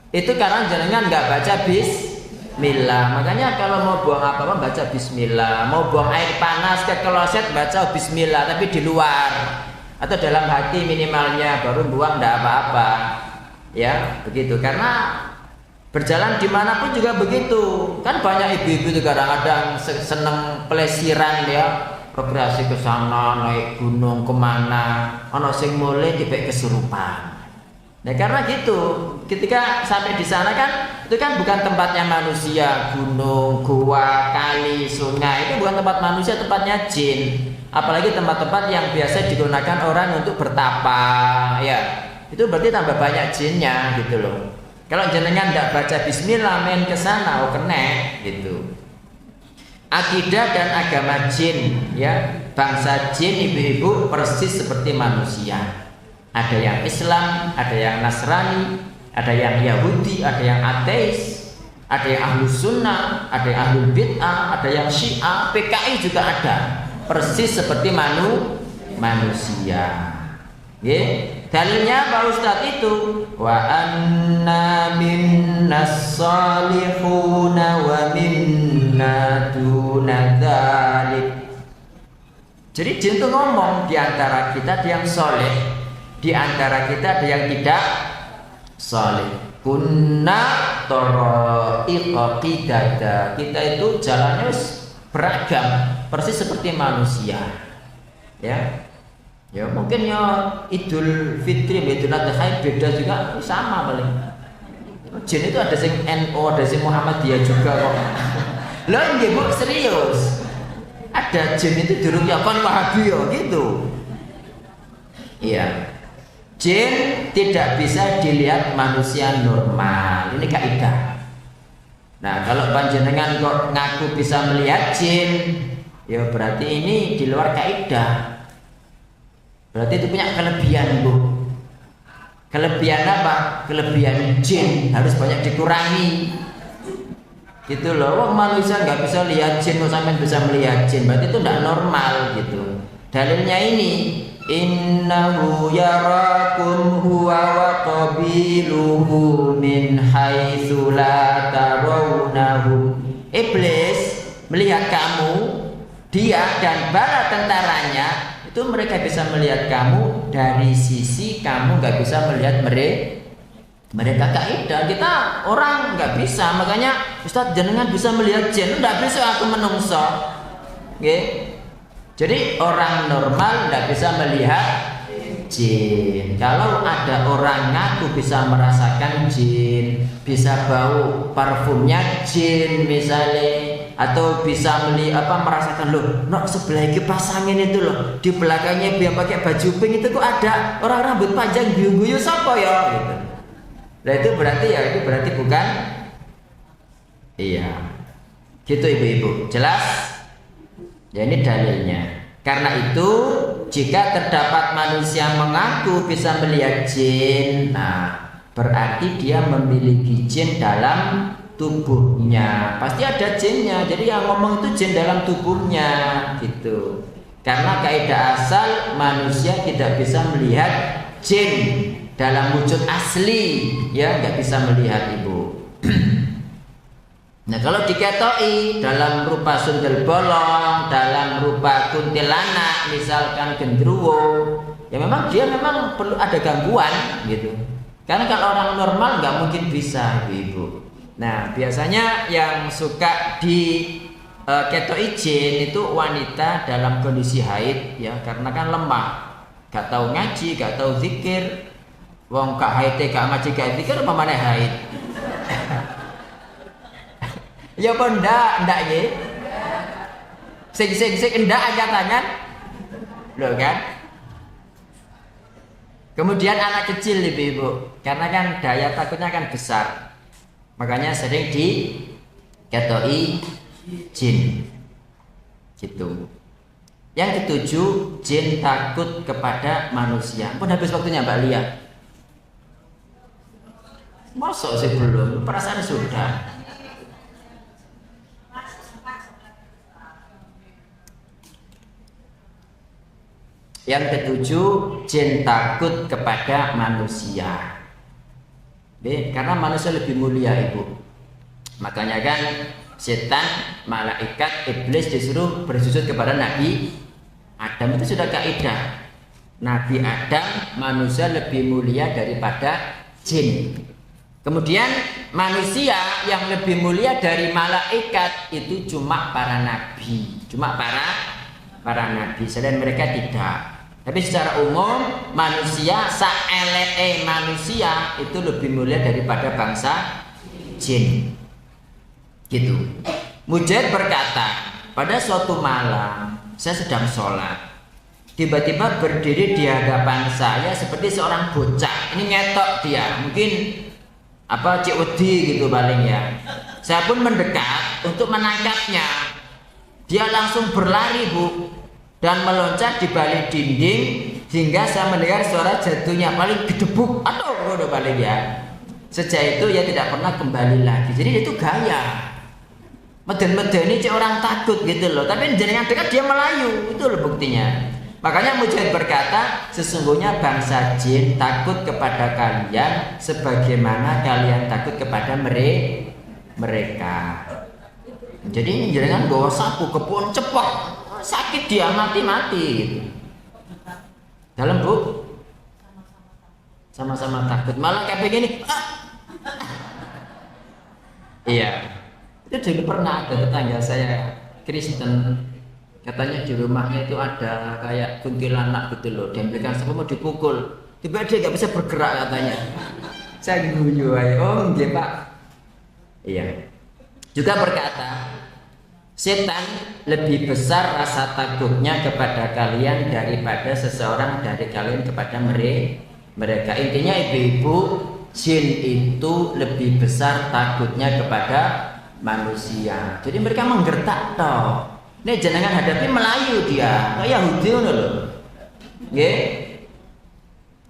Itu karena jenengan nggak baca bismillah. Makanya kalau mau buang apa-apa baca bismillah, mau buang air panas ke kloset baca bismillah, tapi di luar atau dalam hati minimalnya, baru buang nggak apa-apa. Ya begitu, karena berjalan dimanapun juga begitu. Kan banyak ibu-ibu itu kadang-kadang seneng pelesiran ya, rekreasi ke sana, naik gunung kemana, ono sing mulai dibek kesurupan. Nah karena gitu, ketika sampai di sana kan itu kan bukan tempatnya manusia, gunung, gua, kali, sungai itu bukan tempat manusia, tempatnya jin. Apalagi tempat-tempat yang biasa digunakan orang untuk bertapa, ya itu berarti tambah banyak jinnya gitu loh. Kalau jenengan tidak baca bismillah main ke sana, oh kena gitu. Akidah dan agama jin ya, bangsa jin ibu-ibu persis seperti manusia. Ada yang Islam, ada yang Nasrani, ada yang Yahudi, ada yang ateis, ada yang ahlus sunnah, ada yang ahlul bid'ah, ada yang Syiah, PKI juga ada. Persis seperti manusia. Nggih. Dalilnya Pak Ustadz itu wa anna minnas salihuna wa minna duna dzalik. Jadi jin itu ngomong, di antara kita ada yang soleh, di antara kita ada yang tidak soleh. Kunna tara'iqa qidada. Kita itu jalannya beragam, persis seperti manusia. Ya. Ya mungkin ya Idul Fitri, Idul Adha beda juga, sama paling. Jin itu ada sing NU, ada sing Muhammadiyah juga kok. Loh nggih Bu, serius. Ada jin itu durung ya kon Wahabi gitu. Iya. Jin tidak bisa dilihat manusia normal. Ini kaidah. Nah, kalau panjenengan kok ngaku bisa melihat jin, ya berarti ini di luar kaidah. Berarti itu punya kelebihan Bu. Kelebihan apa? Kelebihan jin harus banyak dikurangi. Gitu loh. Wong manusia nggak bisa lihat jin, sampai bisa melihat jin. Berarti itu tidak normal gitu. Dalilnya ini, innahu yarakum huwa wa qabiluhu min haitsu la tarawnahum. Iblis melihat kamu, dia dan bala tentaranya itu mereka bisa melihat kamu dari sisi kamu nggak bisa melihat mereka. Kaidah kita orang nggak bisa, makanya Ustadz jenengan bisa melihat jin, nggak bisa aku menungso, okay? Jadi orang normal nggak bisa melihat jin. Kalau ada orang ngaku bisa merasakan jin, bisa bau parfumnya jin misalnya, atau bisa merasakan loh, sebelah kipas angin itu loh, di belakangnya yang pakai baju pink itu kok ada orang rambut panjang guyu-guyu siapa ya gitu. Nah itu berarti bukan iya. Gitu ibu-ibu, jelas? Ya ini dalilnya. Karena itu jika terdapat manusia mengaku bisa melihat jin, berarti dia memiliki jin dalam tubuhnya. Pasti ada jinnya. Jadi yang ngomong itu jin dalam tubuhnya gitu. Karena kaidah asal manusia tidak bisa melihat jin dalam wujud asli, ya nggak bisa melihat ibu. Nah kalau diketoi dalam rupa sundel bolong, dalam rupa kuntilanak, misalkan gendruwo, ya memang dia perlu ada gangguan gitu. Karena kalau orang normal nggak mungkin bisa ibu. Nah biasanya yang suka di ketoi jin itu wanita dalam kondisi haid, ya karena kan lemah, gak tahu ngaji, gak tahu zikir. Wong gak haid, gak ngaji, gak zikir, apa mana haid? Ya apa ndak ye? Sing ndak aja tangan. Loh kan? Kemudian anak kecil ibu-ibu, karena kan daya takutnya kan besar. Makanya sering diketoi jin. Gitu. Yang ketujuh, jin takut kepada manusia. Pun habis waktunya Mbak Lia. Masuk sih belum, perasaan sudah. Yang ketujuh, jin takut kepada manusia. Karena manusia lebih mulia ibu. Makanya kan setan, malaikat, iblis disuruh bersujud kepada Nabi Adam. Itu sudah kaidah. Nabi Adam manusia lebih mulia daripada jin. Kemudian manusia yang lebih mulia dari malaikat itu cuma para nabi. Cuma para nabi. Selain mereka tidak. Tapi secara umum manusia saeleke manusia itu lebih mulia daripada bangsa jin. Gitu. Mujahid berkata, pada suatu malam saya sedang sholat, tiba-tiba berdiri di hadapan saya seperti seorang bocah. Ini ngetok dia, mungkin cik wedi gitu paling ya. Saya pun mendekat untuk menangkapnya. Dia langsung berlari bu, dan meloncat di balik dinding hingga saya mendengar suara jatuhnya, paling gedebuk atau paling ya. Sejak itu ya tidak pernah kembali lagi. Jadi itu gaya meden-meden ini orang takut gitu loh. Tapi jenengan dekat dia melayu, itu loh buktinya. Makanya Mujahid berkata, sesungguhnya bangsa jin takut kepada kalian sebagaimana kalian takut kepada mereka. Jadi jenengan bawa sapu ke pohon cepat, sakit dia mati-mati gitu. Dalam bu, sama-sama takut. Malah kayak begini. Iya. Itu dulu pernah ada tetangga saya Kristen, katanya di rumahnya itu ada kayak kuntilanak gitu loh. Dia bilang siapa mau dipukul, tiba-tiba dia nggak bisa bergerak katanya. Saya guyu aja. Oh nggih Pak. Iya. Juga berkata, setan lebih besar rasa takutnya kepada kalian daripada seseorang dari kalian kepada mereka. Intinya ibu-ibu, jin itu lebih besar takutnya kepada manusia. Jadi mereka menggertak toh. Ini jenengan hadapi Melayu dia, kayak Yahudi loh. Nggih.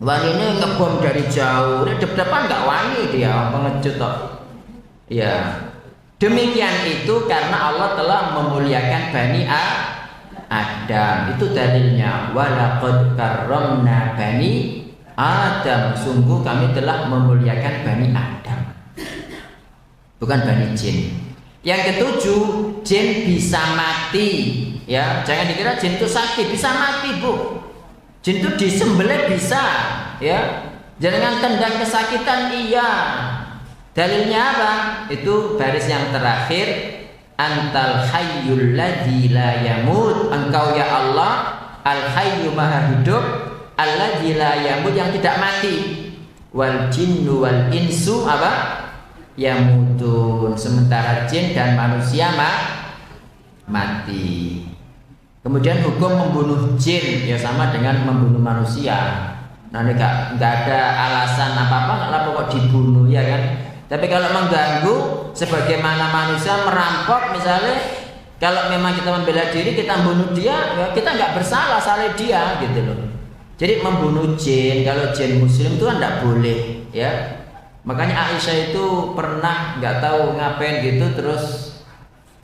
Wani ini ngebom dari jauh, ini depan nggak wani dia, pengecut toh. Ya. Demikian itu karena Allah telah memuliakan Bani Adam. Itu dalilnya. Walaqad karramna Bani Adam. Sungguh kami telah memuliakan Bani Adam, bukan Bani Jin. Yang ketujuh, jin bisa mati. Ya, jangan dikira jin itu sakit, bisa mati bu. Jin itu disembelih bisa. Ya, jangan tendang kesakitan iya. Dalilnya apa? Itu baris yang terakhir, antal hayyul ladzi la yamut. Engkau ya Allah al hayyu maha hidup, alladzi la yamut yang tidak mati. Wal jinnu wal insu apa? Yamutun. Sementara jin dan manusia mati. Kemudian hukum membunuh jin ya sama dengan membunuh manusia. Nah, ini nggak ada alasan apa-apa kenapa kok dibunuh ya kan. Tapi kalau mengganggu sebagaimana manusia merampok misalnya, kalau memang kita membela diri kita membunuh dia, ya kita nggak bersalah, salah dia gitu loh. Jadi membunuh jin, kalau jin muslim itu kan nggak boleh ya. Makanya Aisyah itu pernah nggak tahu ngapain gitu terus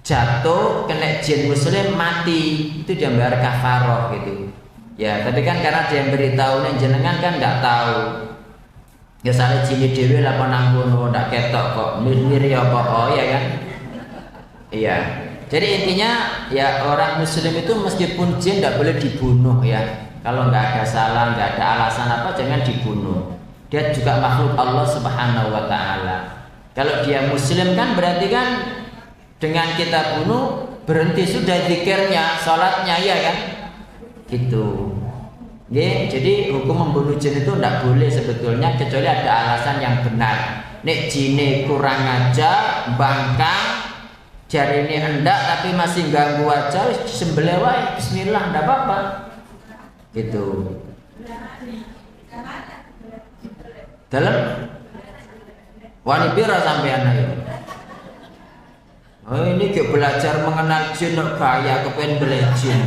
jatuh kena jin muslim mati, itu dia bayar kafaroh gitu. Ya, tapi kan karena dia beritahu nih jenengan kan nggak tahu. Ya salah jin dewe lah penanggono ndak ketok kok mir-mir ya apa oh ya kan. Iya. Jadi intinya ya orang muslim itu meskipun jin nggak boleh dibunuh ya. Kalau nggak ada salah, nggak ada alasan apa jangan dibunuh. Dia juga makhluk Allah Subhanahu wa taala. Kalau dia muslim kan berarti kan dengan kita bunuh berhenti sudah zikirnya, salatnya ya kan? Gitu. Nggih, jadi hukum membunuh jin itu tidak boleh sebetulnya kecuali ada alasan yang benar. Nek jine kurang aja, bangkang, jari ini hendak tapi masih ganggu aja, sembelih wae, bismillah, tidak apa-apa. Gitu. Dalam wani pira sampean ayo. Oh ini ke belajar mengenal jin kok gaya kepen belajar jin.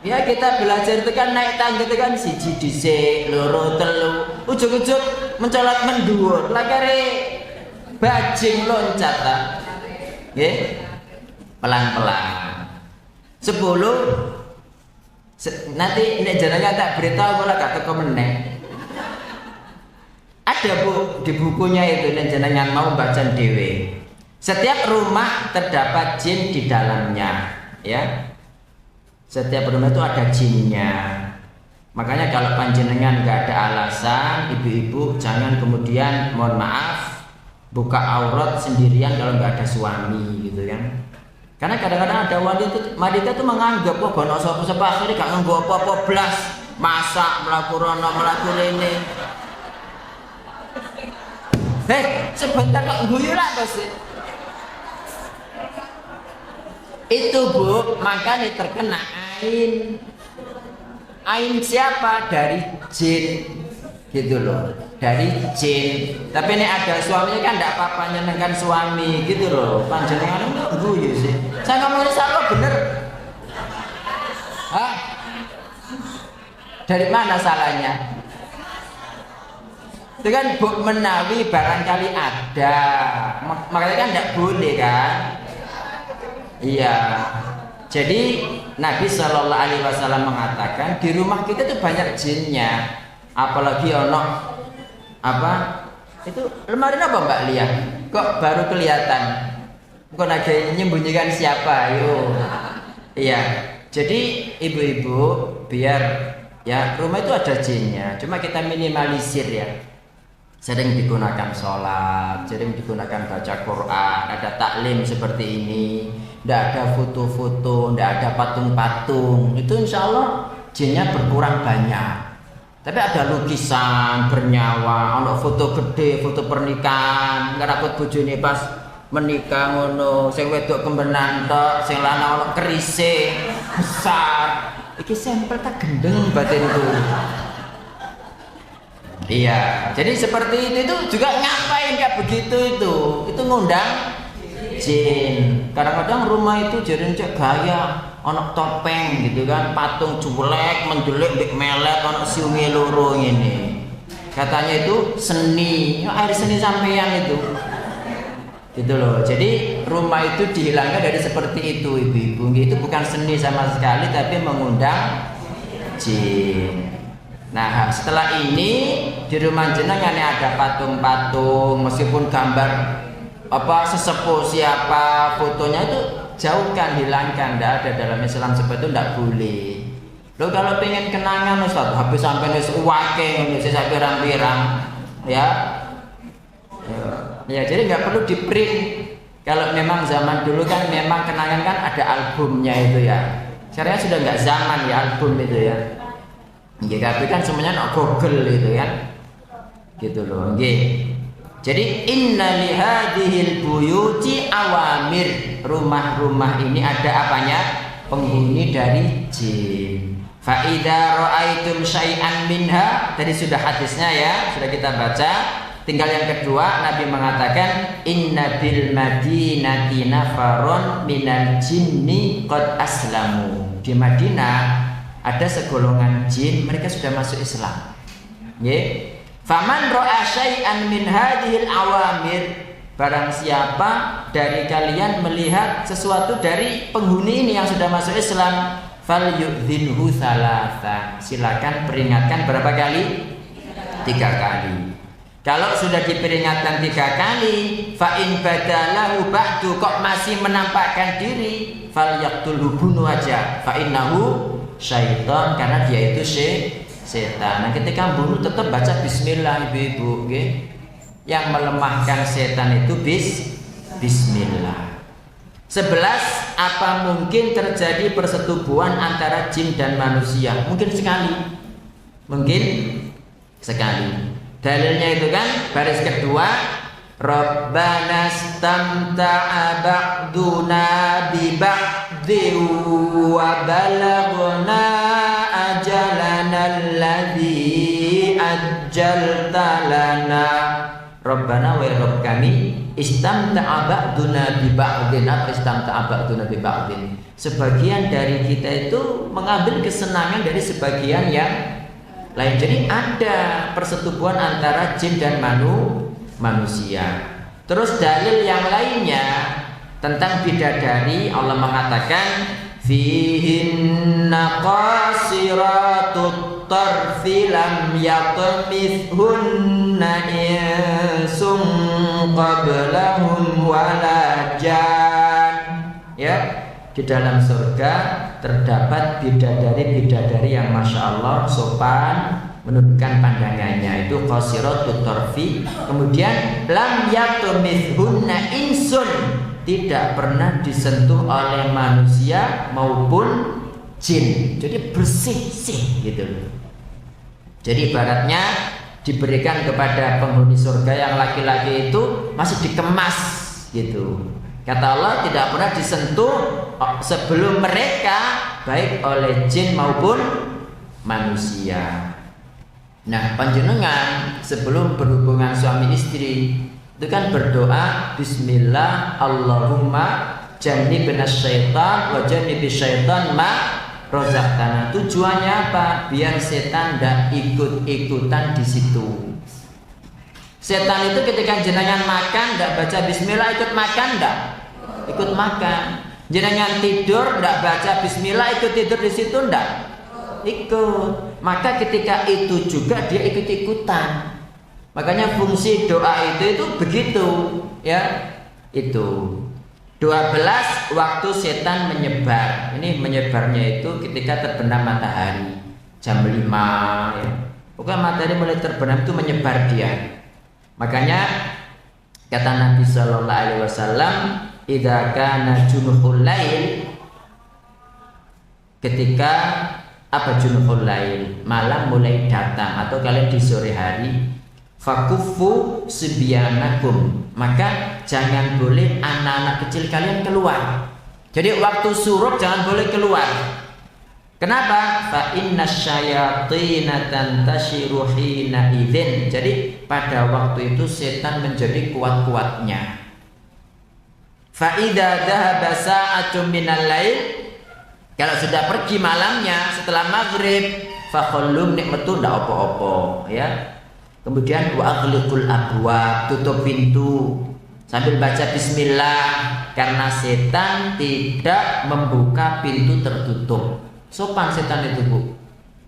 Ya kita belajar itu kan naik tangga itu kan siji dhisik, loro telu, ujug-ujug mencolot menduwur, lakare bajing loncat ta. Nggih. Pelan-pelan. 10 nanti nek jenengan tak beritahu kula gak teko meneh. Ada Bu di bukunya itu nek jenengan mau baca dhewe. Setiap rumah terdapat jin di dalamnya, ya. Setiap rumah itu ada jinnya. Makanya kalau panjenengan nggak ada alasan, ibu-ibu jangan kemudian mohon maaf buka aurat sendirian kalau nggak ada suami gitu kan. Karena kadang-kadang ada wanita itu menganggap kok gono sapa-sapa akhirnya gak nganggo apa-apa blas, masak mlaku rono mlaku rene. Sebentar kok guyu lah bos. Itu Bu, makanya terkena ain. Ain siapa? Dari jin. Gitu loh. Dari jin. Tapi ini ada suaminya kan enggak apa-apa nyenengkan suami gitu loh. Panjenengan enggak guyu sih. Saya ngomongnya salah bener. Hah? Dari mana salahnya? Itu kan Bu menawi barangkali ada. Makanya kan enggak boleh kan? Iya, jadi Nabi Shallallahu Alaihi Wasallam mengatakan di rumah kita tuh banyak jinnya, apalagi ono apa itu lemari apa Mbak Lia? Kok baru kelihatan? Kok lagi menyembunyikan siapa? Yo, iya. Jadi ibu-ibu biar ya rumah itu ada jinnya, cuma kita minimalisir ya. Sering digunakan sholat, sering digunakan baca Quran, ada taklim seperti ini. Tidak ada foto-foto, tidak ada patung-patung. Itu insya Allah jinnya berkurang banyak. Tapi ada lukisan bernyawa, ada foto gede, foto pernikahan. Ngerakut bojone pas menikah ngono, sing wedok kembenan tok, sing lanang ono kerise besar. Iki sampel tak gendeng batinku. Iya, jadi seperti itu juga ngapain kayak begitu itu ngundang jin. Kadang-kadang rumah itu jadi cek gaya, ono topeng gitu kan, patung culek, menjelek, bik melet, ono siungi loro ini. Katanya itu seni, ya, air seni sampean itu. Gitu loh. Jadi rumah itu dihilangkan dari seperti itu ibu-ibu. Itu bukan seni sama sekali, tapi mengundang jin. Nah setelah ini di rumah jenengan ada patung-patung meskipun gambar apa sesepuh siapa fotonya itu jauhkan, hilangkan. Tidak ada dalam Islam seperti itu, tidak boleh. Lo kalau pengen kenangan Ustaz habis sampai nus uwake nus sampai pirang-pirang ya jadi nggak perlu di print. Kalau memang zaman dulu kan memang kenangan kan ada albumnya itu ya. Sekarang sudah nggak zaman ya album itu ya. Ya, tapi kan semuanya no Google itu kan, gitu loh. Nggih. Jadi inna lihadihil buyuti awamir. Rumah-rumah ini ada apanya? Penghuni dari jin. Fa idza ra'aitum syai'an minha. Tadi sudah hadisnya ya, sudah kita baca. Tinggal yang kedua, Nabi mengatakan inna bil madinati nafarun minal jinni qad aslamu. Di Madinah ada segolongan jin, mereka sudah masuk Islam. Nggih. Faman ra'a syai'an min hadhil awamir, barang siapa dari kalian melihat sesuatu dari penghuni ini yang sudah masuk Islam, falyudzinhu thalatha. Silakan peringatkan berapa kali? 3 kali. Kalau sudah diperingatkan 3 kali, fa in badalahu ba'du, kok masih menampakkan diri, falyaqtulhu, bunuh aja. Fa innahu syaitan, karena dia itu setan. Nah, ketika bunuh tetap baca bismillah ibu-ibu, okay? Yang melemahkan setan itu bismillah. 11. Apa mungkin terjadi persetubuhan antara jin dan manusia? Mungkin sekali. Mungkin sekali. Dalilnya itu kan baris kedua, Rabbana stamta'a ba'duna bi ba'di wa balaghna ajalana alladhi ajjalta lana. Rabbana wa Rabb kami, istamta'a ba'duna bi ba'din. Apa istamta'a ba'duna bi ba'din? Sebagian dari kita itu mengambil kesenangan dari sebagian yang lain. Jadi ada persetubuhan antara jin dan manusia. Terus dalil yang lainnya tentang bidadari, Allah mengatakan fihinna qasiratut tarfi lam yatmithunna insum qablahum wala jan. Ya, di dalam surga terdapat bidadari-bidadari yang masya Allah sopan, menundukkan pandangannya, itu qasiratut tarfi. Kemudian lam yatumithunna insun, tidak pernah disentuh oleh manusia maupun jin. Jadi bersih gitu. Jadi ibaratnya diberikan kepada penghuni surga yang laki-laki itu masih dikemas gitu. Kata Allah tidak pernah disentuh sebelum mereka, baik oleh jin maupun manusia. Nah, panjenengan sebelum berhubungan suami istri itu kan berdoa bismillah Allahumma jannibna syaitan wa jannibis syaitan ma razaqtana. Tujuannya apa? Biar setan tidak ikut-ikutan di situ. Setan itu ketika jenengan makan tidak baca bismillah, ikut makan tidak? Ikut makan. Jenengan tidur tidak baca bismillah, ikut tidur di situ tidak? Ikut. Maka ketika itu juga dia ikut-ikutan. Makanya fungsi doa itu begitu, ya. Itu 12 waktu setan menyebar. Ini menyebarnya itu ketika terbenam matahari jam 5 ya. Pokoknya matahari mulai terbenam itu menyebar dia. Makanya kata Nabi sallallahu alaihi wasallam, idza kana junuhul lail, ketika apa junuhul lail, malam mulai datang atau kalian di sore hari, fakuffu sibyanakum, maka jangan boleh anak-anak kecil kalian keluar. Jadi waktu surup jangan boleh keluar. Kenapa? Fa innasyayatina tantashiru hina idzin. Jadi pada waktu itu setan menjadi kuat-kuatnya. Fa idza dhahaba sa'atun minal lail, kalau sudah pergi malamnya setelah maghrib, fa khallum nikmatu ndak apa-apa ya. Kemudian wa aghliqul abwab, tutup pintu sambil baca bismillah, karena setan tidak membuka pintu tertutup. Sopan setan itu, Bu.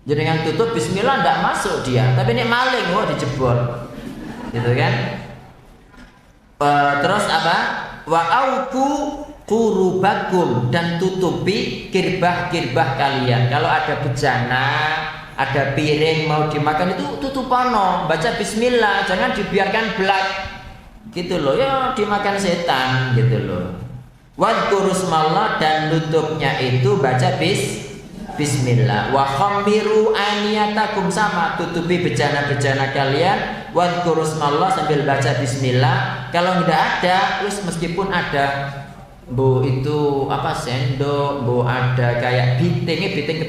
Jadi yang tutup bismillah tidak masuk dia, tapi ini maling, wah dijebol. Gitu kan? Terus apa? Wa auku qurubakum, dan tutupi kirbah-kirbah kalian. Kalau ada bejana, ada piring mau dimakan itu tutupano, baca bismillah, jangan dibiarkan belak. Gitu loh, ya dimakan setan gitu loh. Wadhkurusmallah, dan tutupnya itu baca bismillah. Wa khammiru aniyatakum, sama tutupi bejana-bejana kalian. Wadhkuru smallah sambil baca bismillah. Kalau tidak ada, terus meskipun ada itu apa sendok, ada kayak biting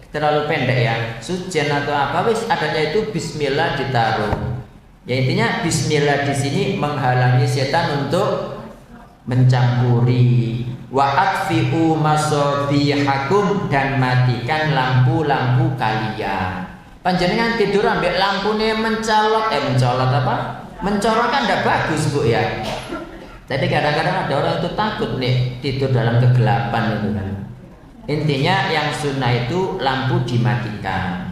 terlalu pendek ya, sujen atau apa, wis adanya itu bismillah ditaruh. Ya intinya bismillah di sini menghalangi setan untuk mencampuri. Wa atfi'u masabihakum, dan matikan lampu-lampu kalian. Panjenengan tidur ambil lampunya mencolok apa? Mencorot kan tidak bagus Bu ya. Tapi kadang-kadang ada orang itu takut nih tidur dalam kegelapan itu kan. Intinya yang sunnah itu lampu dimatikan.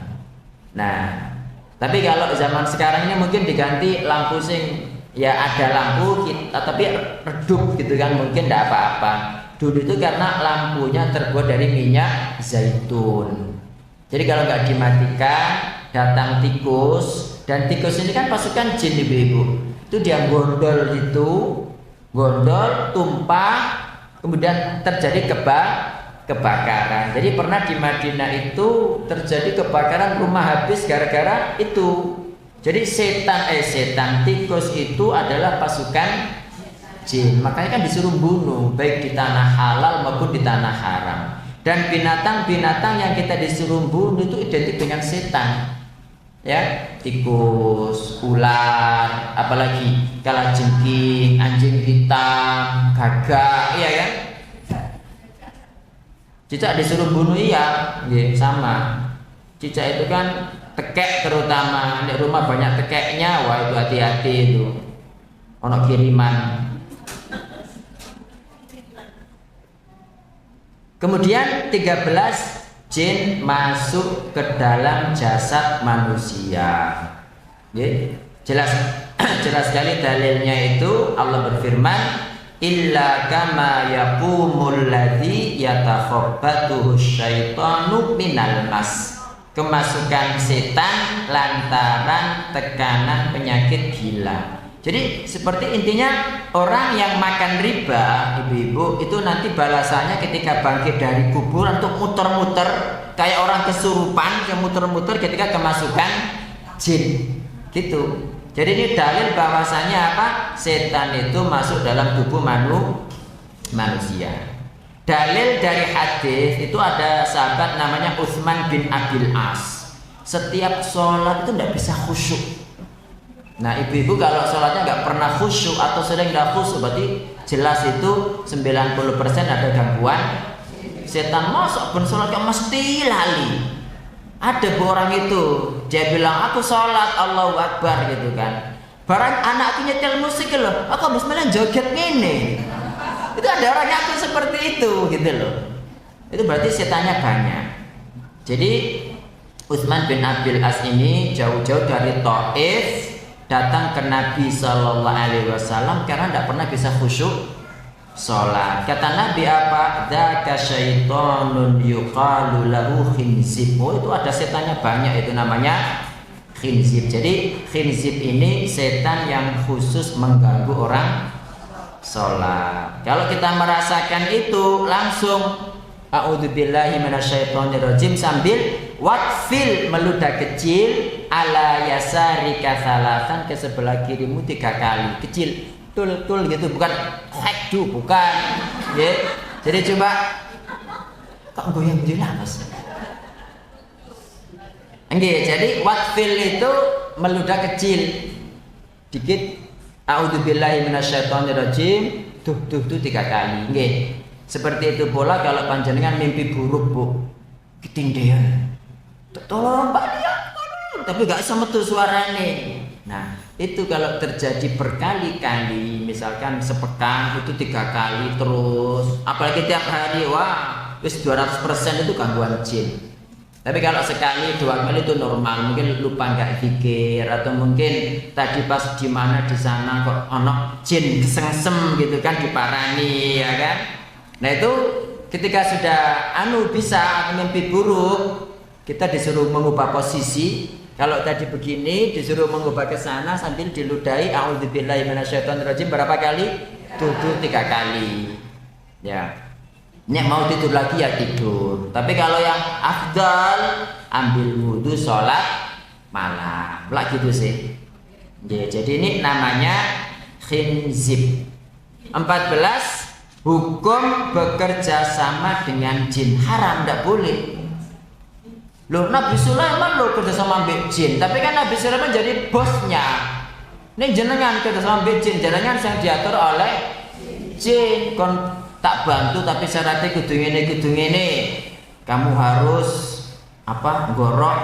Nah, tapi kalau zaman sekarang ini mungkin diganti lampu sing ya ada lampu tapi redup gitu kan, mungkin tidak apa-apa. Dulu itu karena lampunya terbuat dari minyak zaitun. Jadi kalau nggak dimatikan datang tikus, dan tikus ini kan pasukan jin ibu-ibu. Itu dia gondol itu, gondol tumpah, kemudian terjadi kebakaran. Jadi pernah di Madinah itu terjadi kebakaran rumah habis gara-gara itu. Jadi setan tikus itu adalah pasukan jin. Makanya kan disuruh bunuh baik di tanah halal maupun di tanah haram. Dan binatang-binatang yang kita disuruh bunuh itu identik dengan setan. Ya, tikus, ular, apalagi kalajengking, anjing hitam, gagak, iya kan? Cicak disuruh bunuh iya, sama. Cicak itu kan tekek, terutama di rumah banyak tekeknya, wah itu hati-hati itu. Ono kiriman. Kemudian 13 jin masuk ke dalam jasad manusia. Jelas sekali dalilnya itu Allah berfirman, illa kama yaqumul ladzi yatakhabbatuhu syaitanu minal mas. Kemasukan setan lantaran tekanan penyakit gila. Jadi seperti intinya orang yang makan riba, ibu-ibu, itu nanti balasannya ketika bangkit dari kuburan untuk muter-muter kayak orang kesurupan, yang muter-muter ketika kemasukan jin. Gitu. Jadi ini dalil bahwasanya apa? Setan itu masuk dalam tubuh manusia. Dalil dari hadis itu ada sahabat namanya Utsman bin Abil As. Setiap sholat itu tidak bisa khusyuk. Nah ibu-ibu kalau sholatnya nggak pernah khusyuk atau sering nggak khusyuk, berarti jelas itu 90% ada gangguan setan. Masuk pun sholat yang mesti lali. Ada orang itu dia bilang aku sholat Allahu Akbar gitu kan, barang anakku nyetel musik loh, aku habis main joget gini. Itu ada orang yang aku seperti itu gitu loh. Itu berarti setannya banyak. Jadi Utsman bin Abil As ini jauh-jauh dari Taif datang ke Nabi Sallallahu Alaihi Wasallam karena tidak pernah bisa khusyuk sholat. Kata Nabi apa? Dzaka syaitonun yuqalu lahu khinzib. Oh itu ada setannya banyak, itu namanya khinzib. Jadi khinzib ini setan yang khusus mengganggu orang sholat. Kalau kita merasakan itu langsung a'udzubillahi minasyaitonirrajim sambil wakfil meludah kecil ala yasarika salasan, ke sebelah kirimu 3 kali kecil, tul gitu, bukan hekdu, bukan ya. Jadi coba kok goyang gitu lah mas. Jadi wakfil itu meludah kecil dikit, a'udzubillahi minasyaitonirrajim tuh 3 kali. Nggih. Seperti itu pula kalau panjenengan mimpi buruk bu, ketindihan, tolong Pak lihat, tapi gak bisa metu suaranya. Nah itu kalau terjadi berkali-kali, misalkan sepekan itu 3 kali terus, apalagi tiap hari, wah wis 200% itu gangguan jin. Tapi kalau sekali 2 kali itu normal, mungkin lupa nggak zikir, atau mungkin tadi pas di mana di sana kok ono jin kesengsem gitu kan, diparani ya kan. Nah itu ketika sudah bisa mimpi buruk, kita disuruh mengubah posisi. Kalau tadi begini disuruh mengubah ke sana sambil diludahi a'udzubillahi minasyaitonirrajim berapa kali? 3 kali. Ya. Nek mau tidur lagi ya tidur. Tapi kalau yang afdal ambil wudhu sholat malam. Lah gitu sih. Jadi ini namanya khinzib. 14 hukum bekerja sama dengan jin haram, tidak boleh. Loh, Nabi Sulaiman loh kerja sama dengan jin, tapi kan Nabi Sulaiman jadi bosnya. Ini jenengan kerja sama dengan jin, jenengan yang diatur oleh jin. Kon tak bantu tapi syaratnya kudu ngene. Kamu harus gorok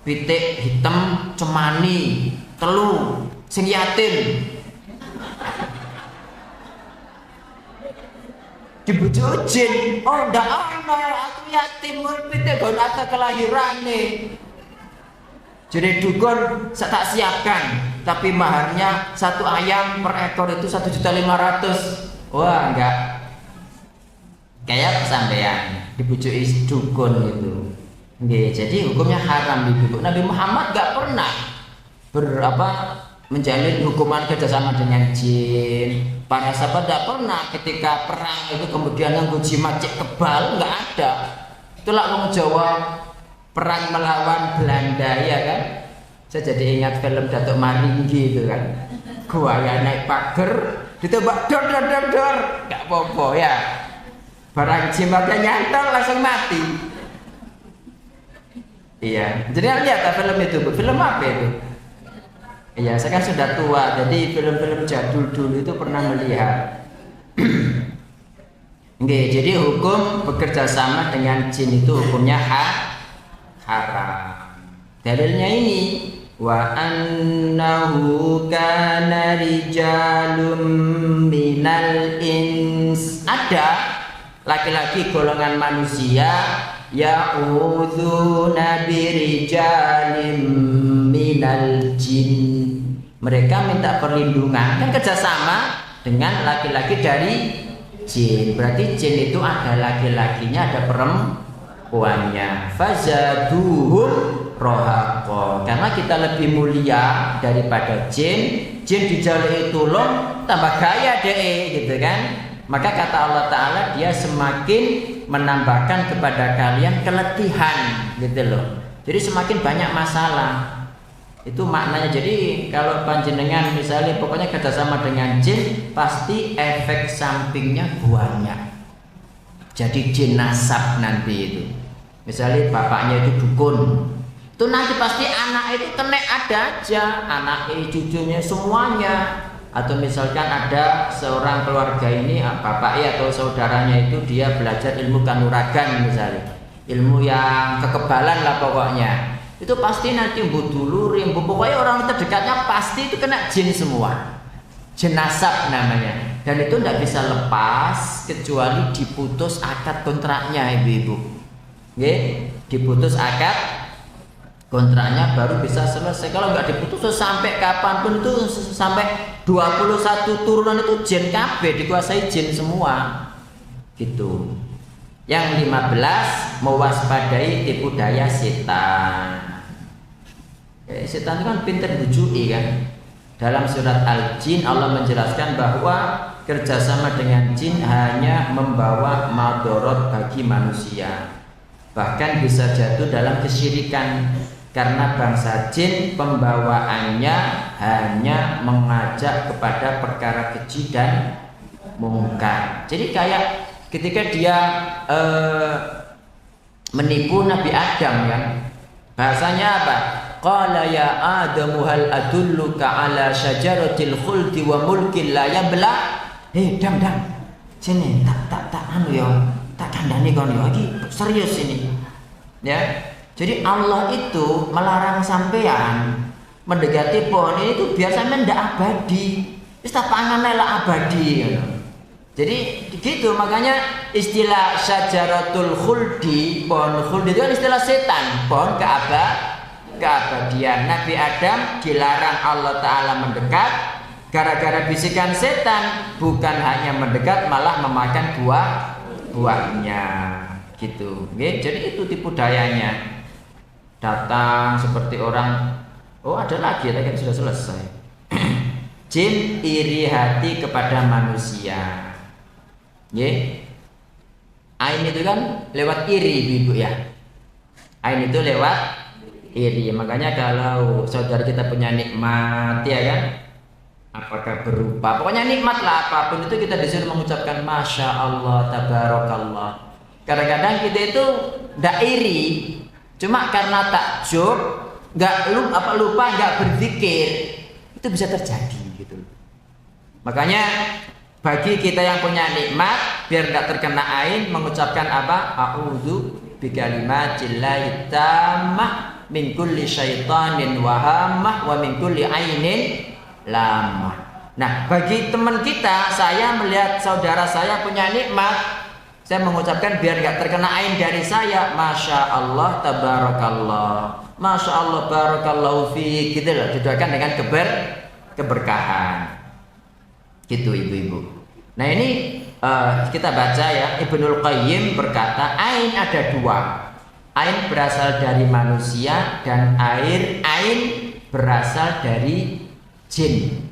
pitik hitam cemani telu sing yatim. Dibujuk jin, oh ndak ono, aku yatim pitik gon akeh kelahirane. Jadi dukun tak siapkan, tapi maharnya 1 ayam per ekor itu 1.500.000. Wah enggak, kayak sampean dibujuk dukun itu. Nggih, jadi hukumnya haram ibu. Nabi Muhammad enggak pernah menjalin hukuman kerjasama dengan jin. Para sahabat tidak pernah ketika perang itu kemudian nganggo jimat cek kebal, nggak ada. Itulah orang Jawa perang melawan Belanda ya kan. Saya jadi ingat film Datuk Maringgi itu kan. Buaya naik pagar, ditembak dor, nggak apa-apa ya. Barang jimatnya nyantol langsung mati. Iya, jadi lihat film itu, film apa itu? Iya, saya kan sudah tua, jadi film-film jadul dulu itu pernah melihat. Oke, jadi hukum bekerja sama dengan jin itu hukumnya haram. Dalilnya ini, wa annahu kana rijalun minal ins. Ada laki-laki golongan manusia ya'udzuna birijalim minal jin. Mereka minta perlindungan, kan kerjasama dengan laki-laki dari jin. Berarti jin itu ada laki-lakinya, ada perempuannya. Fazaduhum rohaqo. Karena kita lebih mulia daripada jin, jin dijalui tulung tambah gaya deh, gitu kan. Maka kata Allah Ta'ala, dia semakin menambahkan kepada kalian keletihan, gitu loh. Jadi semakin banyak masalah. Itu maknanya. Jadi kalau panjenengan misalnya pokoknya kerjasama dengan jin, pasti efek sampingnya banyak. Jadi jin nasab nanti itu. Misalnya bapaknya itu dukun, itu nanti pasti anak itu kena ada aja, anak cucunya semuanya. Atau misalkan ada seorang keluarga ini, bapaknya atau saudaranya itu dia belajar ilmu kanuragan misalnya, ilmu yang kekebalan lah pokoknya. Itu pasti nanti dulu pokoknya orang terdekatnya pasti itu kena jin semua. Jin nasab namanya. Dan itu tidak bisa lepas kecuali diputus akad kontraknya ibu-ibu. Oke? Diputus akad kontraknya baru bisa selesai. Kalau nggak diputus sampai kapanpun itu sampai 21 turunan itu jin kabeh, dikuasai jin semua. Gitu. Yang 15 mewaspadai tipu daya setan. Setan itu kan pinter bujui kan. Dalam surat Al-Jin Allah menjelaskan bahwa kerjasama dengan jin hanya membawa madorot bagi manusia, bahkan bisa jatuh dalam kesyirikan. Karena bangsa jin pembawaannya hanya mengajak kepada perkara keji dan mungkar. Jadi kayak ketika dia menipu Nabi Adam kan, bahasanya apa? Qala ya Adamu hal adulluka ala syajaratil khuldi wa mulkin la yabla. Dam sini tak anu ya, tak kandani kon ya, iki serius ini ya. Jadi Allah itu melarang sampean mendekati pohon ini itu biasanya ndak abadi, wis tak pangane lah abadi ya. Jadi gitu, makanya istilah syajaratul khuldi, pohon khuldi itu kan istilah setan, pohon keabadian. Nabi Adam dilarang Allah Ta'ala mendekat gara-gara bisikan setan, bukan hanya mendekat malah memakan buahnya gitu. Jadi itu tipu dayanya. Datang seperti orang, oh ada lagi ya, kan sudah selesai. Jin iri hati kepada manusia. Ain itu kan lewat iri ibu ya. Ain itu lewat iri. Makanya kalau saudara kita punya nikmat ya kan, apakah berupa, pokoknya nikmat lah apapun itu kita disuruh mengucapkan Masya Allah, Tabarakallah. Kadang-kadang kita itu ndak iri, cuma karena takjub, lupa nggak berzikir, itu bisa terjadi gitu. Makanya bagi kita yang punya nikmat, biar tidak terkena ain, mengucapkan apa? A'udzu bikalimatillahit tammah min kulli syaitanin wahamah wa min kulli ainin lamah. Nah, bagi teman kita, saya melihat saudara saya punya nikmat, saya mengucapkan biar nggak terkena ain dari saya, Masya Allah, Tabarakallah, Masya Allah, Barakallahu fiik, gitu loh, didoakan dengan keberkahan. Gitu ibu-ibu. Nah ini kita baca ya, Ibnul Qayyim berkata ain ada dua. Ain berasal dari manusia dan ain berasal dari jin.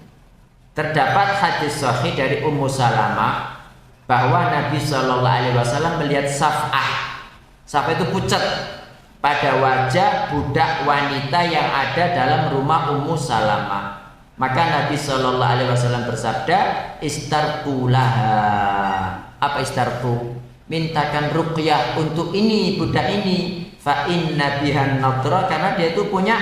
Terdapat hadis sahih dari Ummu Salamah bahwa Nabi Shallallahu Alaihi Wasallam melihat saf'ah. Saf'ah itu pucat pada wajah budak wanita yang ada dalam rumah Ummu Salamah. Maka Nabi Shallallahu Alaihi Wasallam bersabda, istarqulaha. Apa istarqu? Mintakan ruqyah untuk ini budak ini. Fa inna bihan nadra, karena dia itu punya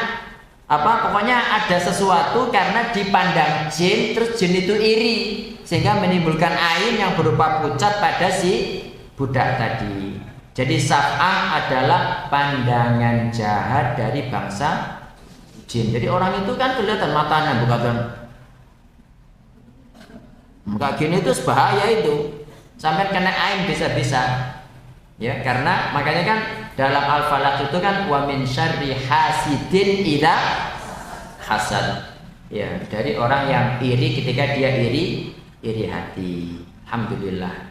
apa? Pokoknya ada sesuatu karena dipandang jin, terus jin itu iri sehingga menimbulkan ain yang berupa pucat pada si budak tadi. Jadi saf'ah adalah pandangan jahat dari bangsa jin. Jadi orang itu kan kelihatan matanya bukan muka gini itu bahaya itu. Sampai kena ain bisa-bisa. Ya, karena makanya kan dalam Al-Falaq itu kan wa min syarri hasidin idza hasad. Ya, dari orang yang iri ketika dia iri hati. Alhamdulillah.